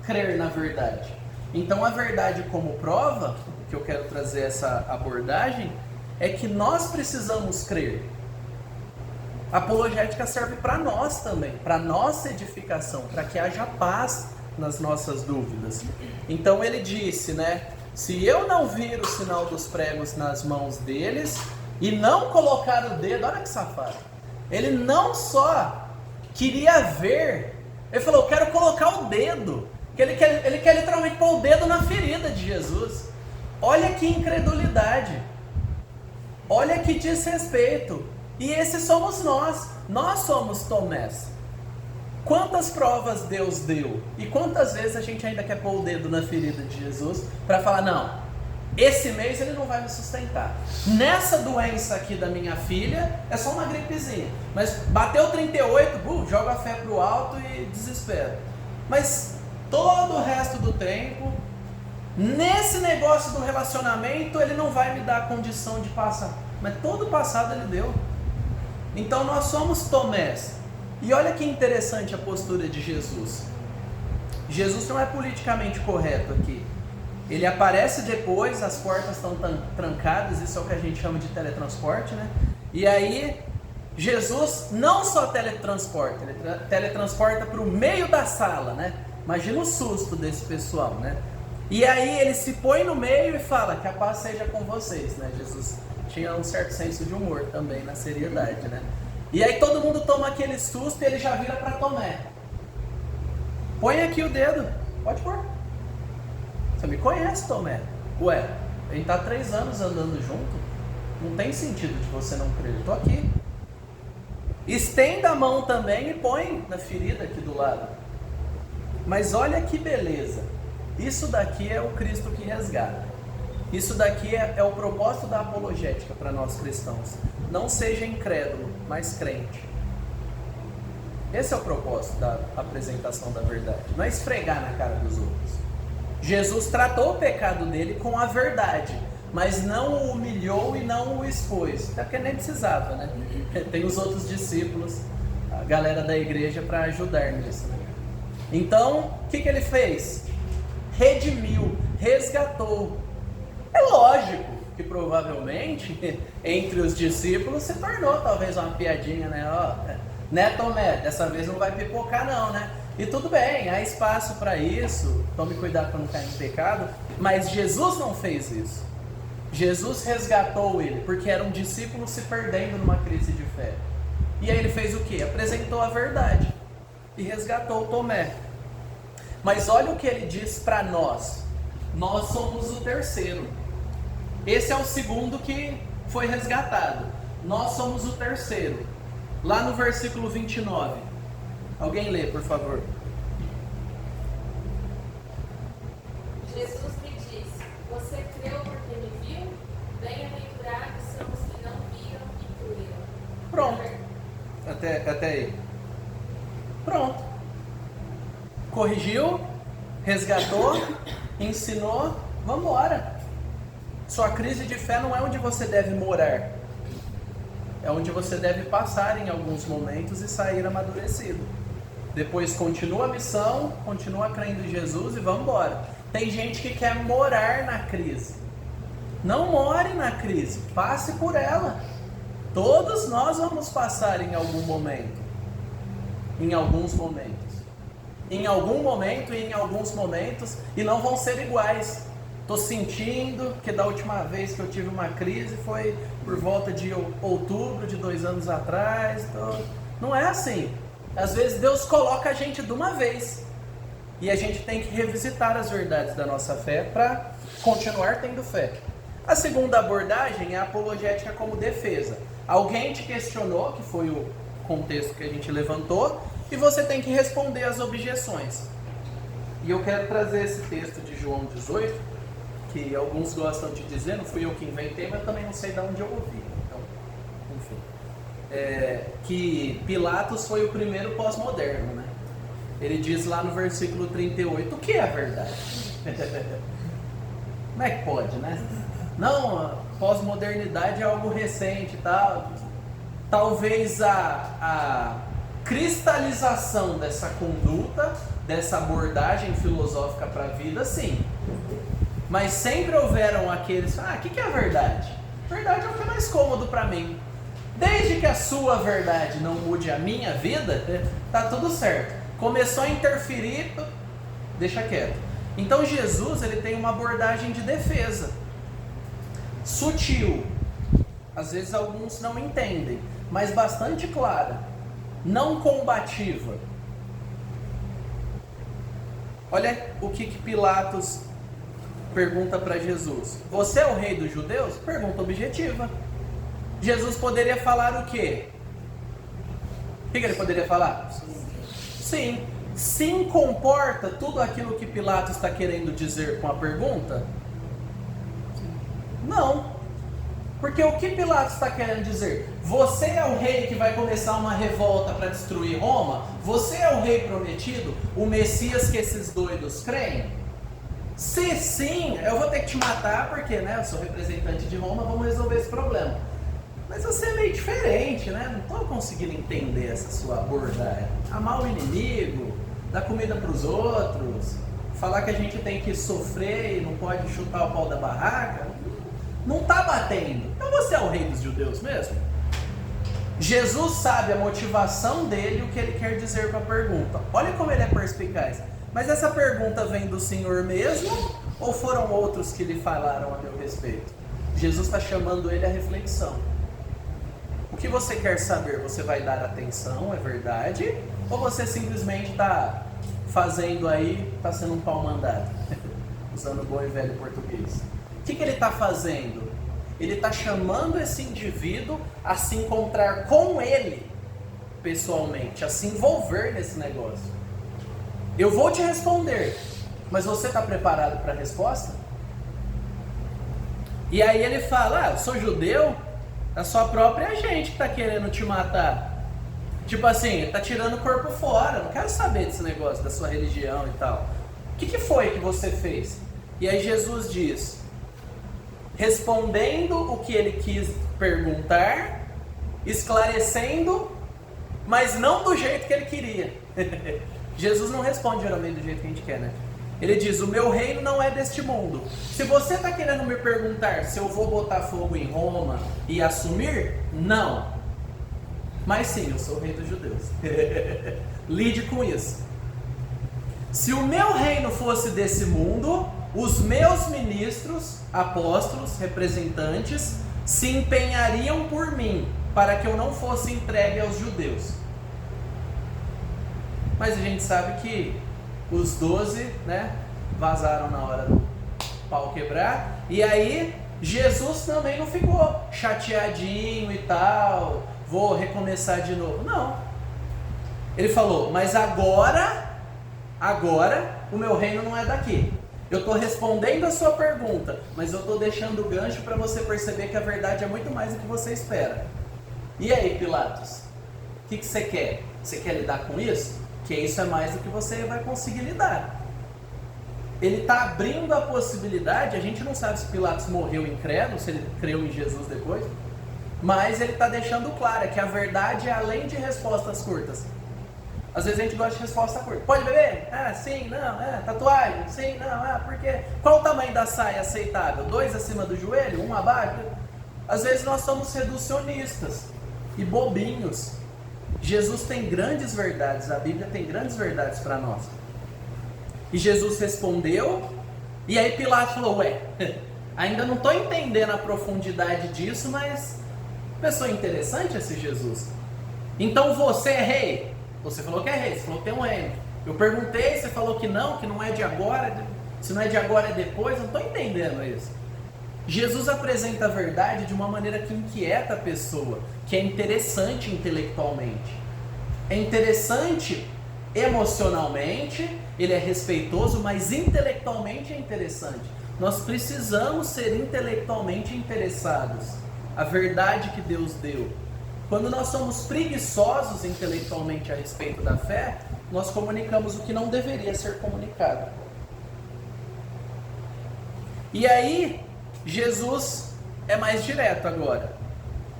crer na verdade. Então a verdade como prova, que eu quero trazer essa abordagem, é que nós precisamos crer. A apologética serve para nós também, para nossa edificação, para que haja paz nas nossas dúvidas. Então ele disse, né? Se eu não vir o sinal dos pregos nas mãos deles e não colocar o dedo, olha que safado. Ele não só queria ver, ele falou, eu quero colocar o dedo. Ele quer literalmente pôr o dedo na ferida de Jesus. Olha que incredulidade. Olha que desrespeito. E esses somos nós. Nós somos Tomés. Quantas provas Deus deu? E quantas vezes a gente ainda quer pôr o dedo na ferida de Jesus para falar, não, esse mês ele não vai me sustentar. Nessa doença aqui da minha filha, é só uma gripezinha. Mas bateu 38, joga a fé pro alto e desespera. Mas todo o resto do tempo, nesse negócio do relacionamento, ele não vai me dar a condição de passar. Mas todo o passado ele deu. Então nós somos Tomés. E olha que interessante a postura de Jesus. Jesus não é politicamente correto aqui. Ele aparece depois, as portas estão trancadas, isso é o que a gente chama de teletransporte, né? E aí, Jesus não só teletransporta, ele teletransporta para o meio da sala, né? Imagina o susto desse pessoal, né? E aí ele se põe no meio e fala que a paz seja com vocês, né? Jesus tinha um certo senso de humor também, na seriedade, né? E aí todo mundo toma aquele susto e ele já vira para Tomé. Põe aqui o dedo, pode pôr. Você me conhece, Tomé? Ué, a gente está 3 anos andando junto, não tem sentido de você não crer, eu estou aqui. Estenda a mão também e põe na ferida aqui do lado. Mas olha que beleza, isso daqui é o Cristo que resgata. Isso daqui é o propósito da apologética para nós cristãos. Não seja incrédulo, mas crente. Esse é o propósito da apresentação da verdade. Não é esfregar na cara dos outros. Jesus tratou o pecado dele com a verdade, mas não o humilhou e não o expôs. Até porque nem precisava, né? Tem os outros discípulos, a galera da igreja, para ajudar nisso. Né? Então, o que ele fez? Redimiu, resgatou. É lógico que provavelmente entre os discípulos se tornou talvez uma piadinha, né? Ó, né, Tomé? Dessa vez não vai pipocar não, né? E tudo bem, há espaço para isso, tome cuidado para não cair em pecado, mas Jesus não fez isso. Jesus resgatou ele, porque era um discípulo se perdendo numa crise de fé. E aí ele fez o quê? Apresentou a verdade e resgatou Tomé. Mas olha o que ele diz para nós. Nós somos o terceiro. Esse é o segundo que foi resgatado. Nós somos o terceiro. Lá no versículo 29. Alguém lê, por favor. Jesus me disse, você creu porque me viu? Bem-aventurados são os que não viram e creram. Pronto. Até aí. Pronto. Corrigiu, resgatou, ensinou, vamos embora. Sua crise de fé não é onde você deve morar. É onde você deve passar em alguns momentos e sair amadurecido. Depois continua a missão, continua crendo em Jesus e vamos embora. Tem gente que quer morar na crise. Não more na crise, passe por ela. Todos nós vamos passar em algum momento. Em alguns momentos. Em algum momento e em alguns momentos, e não vão ser iguais. Estou sentindo que da última vez que eu tive uma crise foi por volta de outubro de 2 anos atrás. Não é assim. Às vezes Deus coloca a gente de uma vez. E a gente tem que revisitar as verdades da nossa fé para continuar tendo fé. A segunda abordagem é a apologética como defesa. Alguém te questionou, que foi o contexto que a gente levantou, e você tem que responder às objeções. E eu quero trazer esse texto de João 18, que alguns gostam de dizer, não fui eu que inventei, mas também não sei de onde eu ouvi. Então, enfim. Que Pilatos foi o primeiro pós-moderno, né? Ele diz lá no versículo 38, o que é a verdade? Como é que pode, né? Não, a pós-modernidade é algo recente e tal. Talvez a cristalização dessa conduta dessa abordagem filosófica para a vida, sim. Mas sempre houveram aqueles, o que é a verdade? Verdade é o que é mais cômodo para mim. Desde que a sua verdade não mude a minha vida, tá tudo certo. Começou a interferir, deixa quieto. Então Jesus, ele tem uma abordagem de defesa. Sutil. Às vezes alguns não entendem, mas bastante clara. Não combativa. Olha o que Pilatos pergunta para Jesus. Você é o rei dos judeus? Pergunta objetiva. Jesus poderia falar o quê? O que ele poderia falar? Sim. Sim, comporta tudo aquilo que Pilatos está querendo dizer com a pergunta? Não. Porque o que Pilatos está querendo dizer? Você é o rei que vai começar uma revolta para destruir Roma? Você é o rei prometido? O Messias que esses doidos creem? Se sim, eu vou ter que te matar porque, eu sou representante de Roma, vamos resolver esse problema. Mas você é meio diferente, Não estou conseguindo entender essa sua abordagem. Amar o inimigo, dar comida para os outros, falar que a gente tem que sofrer e não pode chutar o pau da barraca, não está batendo. Então você é o rei dos judeus mesmo? Jesus sabe a motivação dele e o que ele quer dizer com a pergunta. Olha como ele é perspicaz. Mas essa pergunta vem do Senhor mesmo ou foram outros que lhe falaram a meu respeito? Jesus está chamando ele à reflexão. O que você quer saber? Você vai dar atenção, é verdade? Ou você simplesmente está fazendo aí, está sendo um pau mandado? Usando o bom e velho português. O que ele está fazendo? Ele está chamando esse indivíduo a se encontrar com ele, pessoalmente, a se envolver nesse negócio. Eu vou te responder, mas você está preparado para a resposta? E aí ele fala, eu sou judeu, a sua própria gente que está querendo te matar. Tipo assim, está tirando o corpo fora, não quero saber desse negócio da sua religião e tal. O que foi que você fez? E aí Jesus diz, respondendo o que ele quis perguntar, esclarecendo, mas não do jeito que ele queria. Jesus não responde geralmente do jeito que a gente quer, Ele diz, o meu reino não é deste mundo. Se você está querendo me perguntar se eu vou botar fogo em Roma e assumir, não. Mas sim, eu sou o rei dos judeus. Lide com isso. Se o meu reino fosse desse mundo, os meus ministros, apóstolos, representantes, se empenhariam por mim, para que eu não fosse entregue aos judeus. Mas a gente sabe que os 12, vazaram na hora do pau quebrar. E aí, Jesus também não ficou chateadinho e tal, vou recomeçar de novo. Não. Ele falou, mas agora o meu reino não é daqui. Eu estou respondendo a sua pergunta, mas eu estou deixando o gancho para você perceber que a verdade é muito mais do que você espera. E aí, Pilatos? O que você quer? Você quer lidar com isso? Que isso é mais do que você vai conseguir lidar. Ele está abrindo a possibilidade, a gente não sabe se Pilatos morreu incrédulo, se ele creu em Jesus depois, mas ele está deixando claro que a verdade é além de respostas curtas. Às vezes a gente gosta de resposta curta. Pode beber? Ah, sim, não, tatuagem? Sim, não, por quê? Qual o tamanho da saia aceitável? 2 acima do joelho? 1 abaixo? Às vezes nós somos reducionistas e bobinhos. Jesus tem grandes verdades, a Bíblia tem grandes verdades para nós. E Jesus respondeu, e aí Pilatos falou, ainda não estou entendendo a profundidade disso, mas pessoa interessante esse Jesus. Então você é rei? Você falou que é rei, você falou que tem um reino. Eu perguntei, você falou que não é de agora, se não é de agora é depois, não estou entendendo isso. Jesus apresenta a verdade de uma maneira que inquieta a pessoa, que é interessante intelectualmente. É interessante emocionalmente, ele é respeitoso, mas intelectualmente é interessante. Nós precisamos ser intelectualmente interessados. A verdade que Deus deu. Quando nós somos preguiçosos intelectualmente a respeito da fé, nós comunicamos o que não deveria ser comunicado. E aí, Jesus é mais direto agora.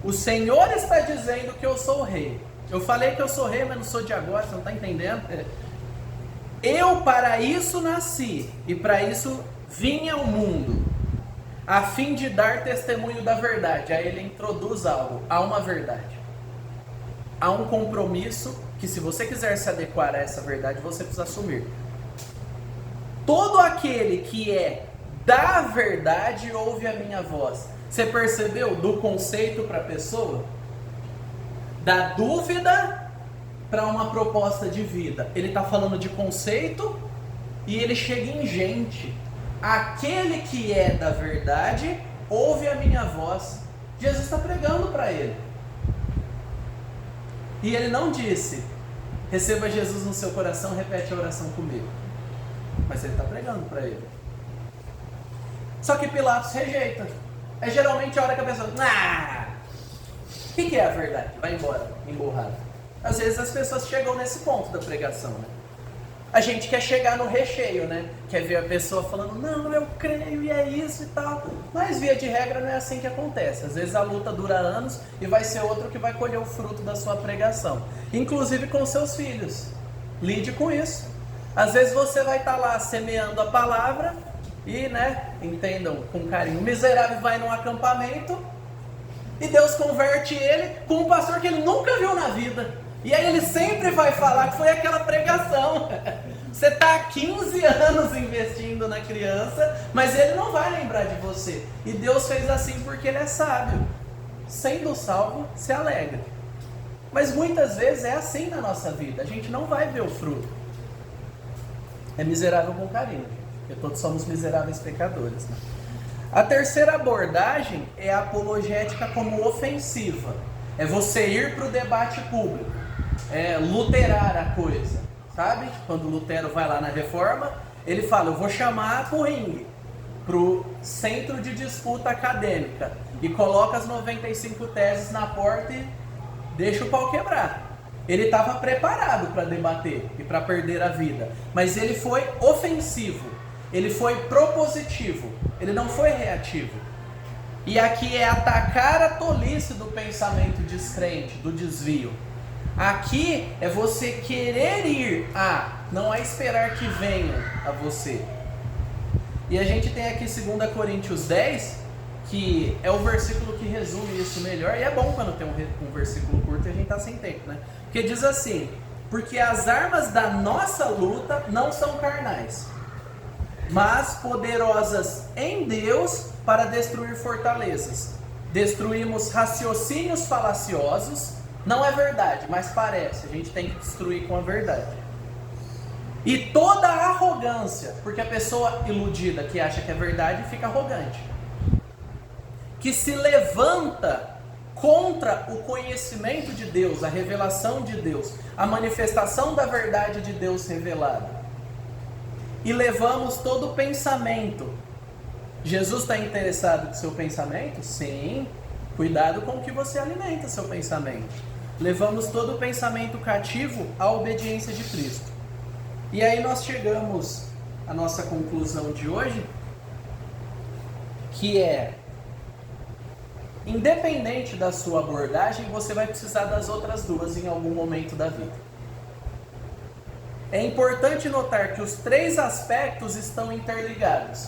O Senhor está dizendo que eu sou o rei. Eu falei que eu sou rei, mas não sou de agora, você não está entendendo? Eu para isso nasci e para isso vim ao mundo, a fim de dar testemunho da verdade. Aí ele introduz algo, há uma verdade. Há um compromisso que, se você quiser se adequar a essa verdade, você precisa assumir. Todo aquele que é da verdade ouve a minha voz. Você percebeu? Do conceito para a pessoa? Da dúvida para uma proposta de vida. Ele está falando de conceito e ele chega em gente. Aquele que é da verdade ouve a minha voz. Jesus está pregando para ele. E ele não disse: receba Jesus no seu coração, repete a oração comigo. Mas ele está pregando para ele. Só que Pilatos rejeita. É geralmente a hora que a pessoa... o que é a verdade? Vai embora, emburrado. Às vezes as pessoas chegam nesse ponto da pregação, né? A gente quer chegar no recheio, né? Quer ver a pessoa falando, não, eu creio e é isso e tal. Mas via de regra não é assim que acontece. Às vezes a luta dura anos e vai ser outro que vai colher o fruto da sua pregação. Inclusive com seus filhos. Lide com isso. Às vezes você vai estar lá semeando a palavra e, né, entendam com carinho, o miserável vai num acampamento e Deus converte ele com um pastor que ele nunca viu na vida. E aí ele sempre vai falar que foi aquela pregação. Você está há 15 anos investindo na criança, mas ele não vai lembrar de você. E Deus fez assim porque ele é sábio. Sendo salvo, se alegra. Mas muitas vezes é assim na nossa vida. A gente não vai ver o fruto. É miserável com carinho, porque todos somos miseráveis pecadores, né? A terceira abordagem é a apologética como ofensiva. É você ir para o debate público. É luterar a coisa, sabe? Quando Lutero vai lá na Reforma, ele fala, eu vou chamar para o ringue, para o centro de disputa acadêmica, e coloca as 95 teses na porta e deixa o pau quebrar. Ele estava preparado para debater e para perder a vida, mas ele foi ofensivo, ele foi propositivo, ele não foi reativo. E aqui é atacar a tolice do pensamento descrente, do desvio. Aqui é você querer ir a, não é esperar que venham a você. E a gente tem aqui 2 Coríntios 10, que é o versículo que resume isso melhor. E é bom quando tem um versículo curto e a gente está sem tempo, né? Porque diz assim, porque as armas da nossa luta não são carnais, mas poderosas em Deus para destruir fortalezas. Destruímos raciocínios falaciosos. Não é verdade, mas parece. A gente tem que destruir com a verdade. E toda a arrogância, porque a pessoa iludida que acha que é verdade fica arrogante, que se levanta contra o conhecimento de Deus, a revelação de Deus, a manifestação da verdade de Deus revelada. E levamos todo o pensamento. Jesus está interessado no seu pensamento? Sim. Cuidado com o que você alimenta seu pensamento. Levamos todo o pensamento cativo à obediência de Cristo. E aí nós chegamos à nossa conclusão de hoje, que é, independente da sua abordagem, você vai precisar das outras duas em algum momento da vida. É importante notar que os 3 aspectos estão interligados.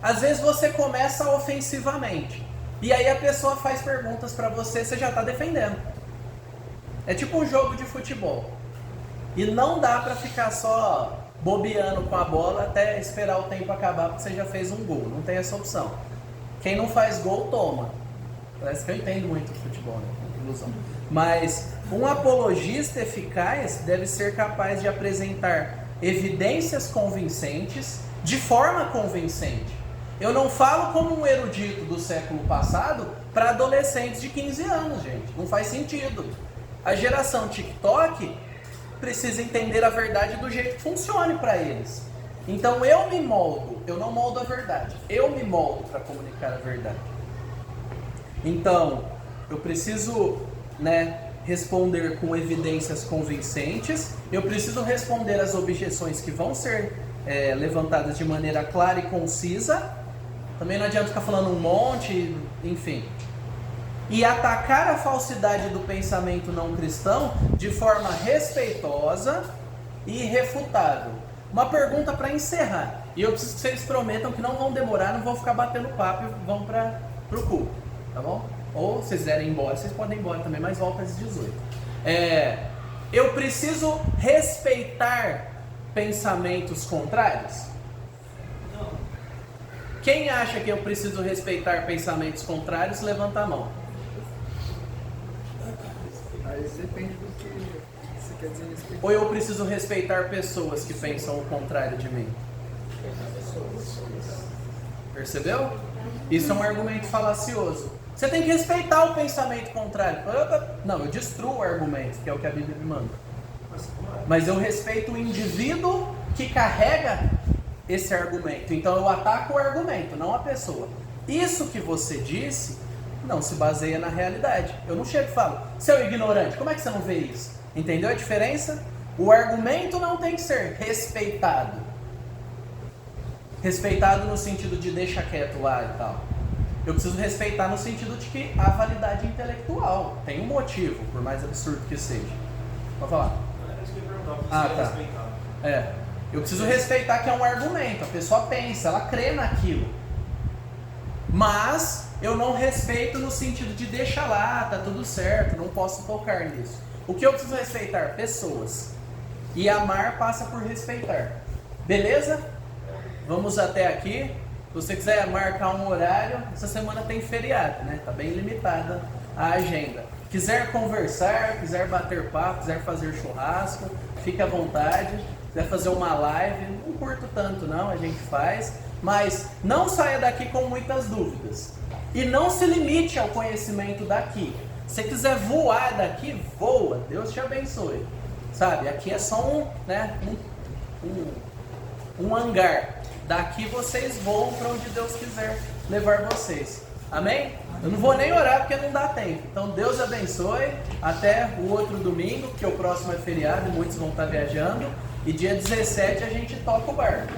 Às vezes você começa ofensivamente, e aí a pessoa faz perguntas para você, você já está defendendo. É tipo um jogo de futebol. E não dá para ficar só bobeando com a bola até esperar o tempo acabar, porque você já fez um gol. Não tem essa opção. Quem não faz gol, toma. Parece que eu entendo muito de futebol, né? Ilusão. Mas um apologista eficaz deve ser capaz de apresentar evidências convincentes de forma convincente. Eu não falo como um erudito do século passado para adolescentes de 15 anos, gente. Não faz sentido. A geração TikTok precisa entender a verdade do jeito que funcione para eles. Então eu me moldo, eu não moldo a verdade. Eu me moldo para comunicar a verdade. Então, eu preciso, responder com evidências convincentes. Eu preciso responder às objeções que vão ser levantadas de maneira clara e concisa. Também não adianta ficar falando um monte, enfim. E atacar a falsidade do pensamento não cristão de forma respeitosa e irrefutável. uma pergunta para encerrar. E eu preciso que vocês prometam que não vão demorar, não vão ficar batendo papo e vão para o culto, tá bom? Ou se vocês quiserem ir embora, vocês podem ir embora também, mas volta às 18. Eu preciso respeitar pensamentos contrários? Não. Quem acha que eu preciso respeitar pensamentos contrários, levanta a mão. Aí depende do que você quer dizer respeito. Ou eu preciso respeitar pessoas que pensam o contrário de mim? Percebeu? Isso é um argumento falacioso. Você tem que respeitar o pensamento contrário. Não, eu destruo o argumento, que é o que a Bíblia me manda. Mas eu respeito o indivíduo que carrega esse argumento. Então eu ataco o argumento, não a pessoa. Isso que você disse não se baseia na realidade. Eu não chego e falo, seu ignorante, como é que você não vê isso? Entendeu a diferença? O argumento não tem que ser respeitado. Respeitado no sentido de deixa quieto lá e tal. Eu preciso respeitar no sentido de que há validade intelectual. Tem um motivo, por mais absurdo que seja. Pode falar. Tá. Eu preciso respeitar que é um argumento. A pessoa pensa, ela crê naquilo. Mas eu não respeito no sentido de deixa lá, tá tudo certo, não posso tocar nisso. O que eu preciso respeitar? Pessoas. E amar passa por respeitar. Beleza? Vamos até aqui. Se você quiser marcar um horário, essa semana tem feriado, né? Tá bem limitada a agenda. Quiser conversar, quiser bater papo, quiser fazer churrasco, fique à vontade. Quiser fazer uma live, não curto tanto não, a gente faz. Mas não saia daqui com muitas dúvidas. E não se limite ao conhecimento daqui. Se você quiser voar daqui, voa. Deus te abençoe. Sabe, aqui é só um hangar. Daqui vocês voam para onde Deus quiser levar vocês. Amém? Eu não vou nem orar porque não dá tempo. Então Deus abençoe. Até o outro domingo, que o próximo é feriado e muitos vão estar viajando. E dia 17 a gente toca o barco.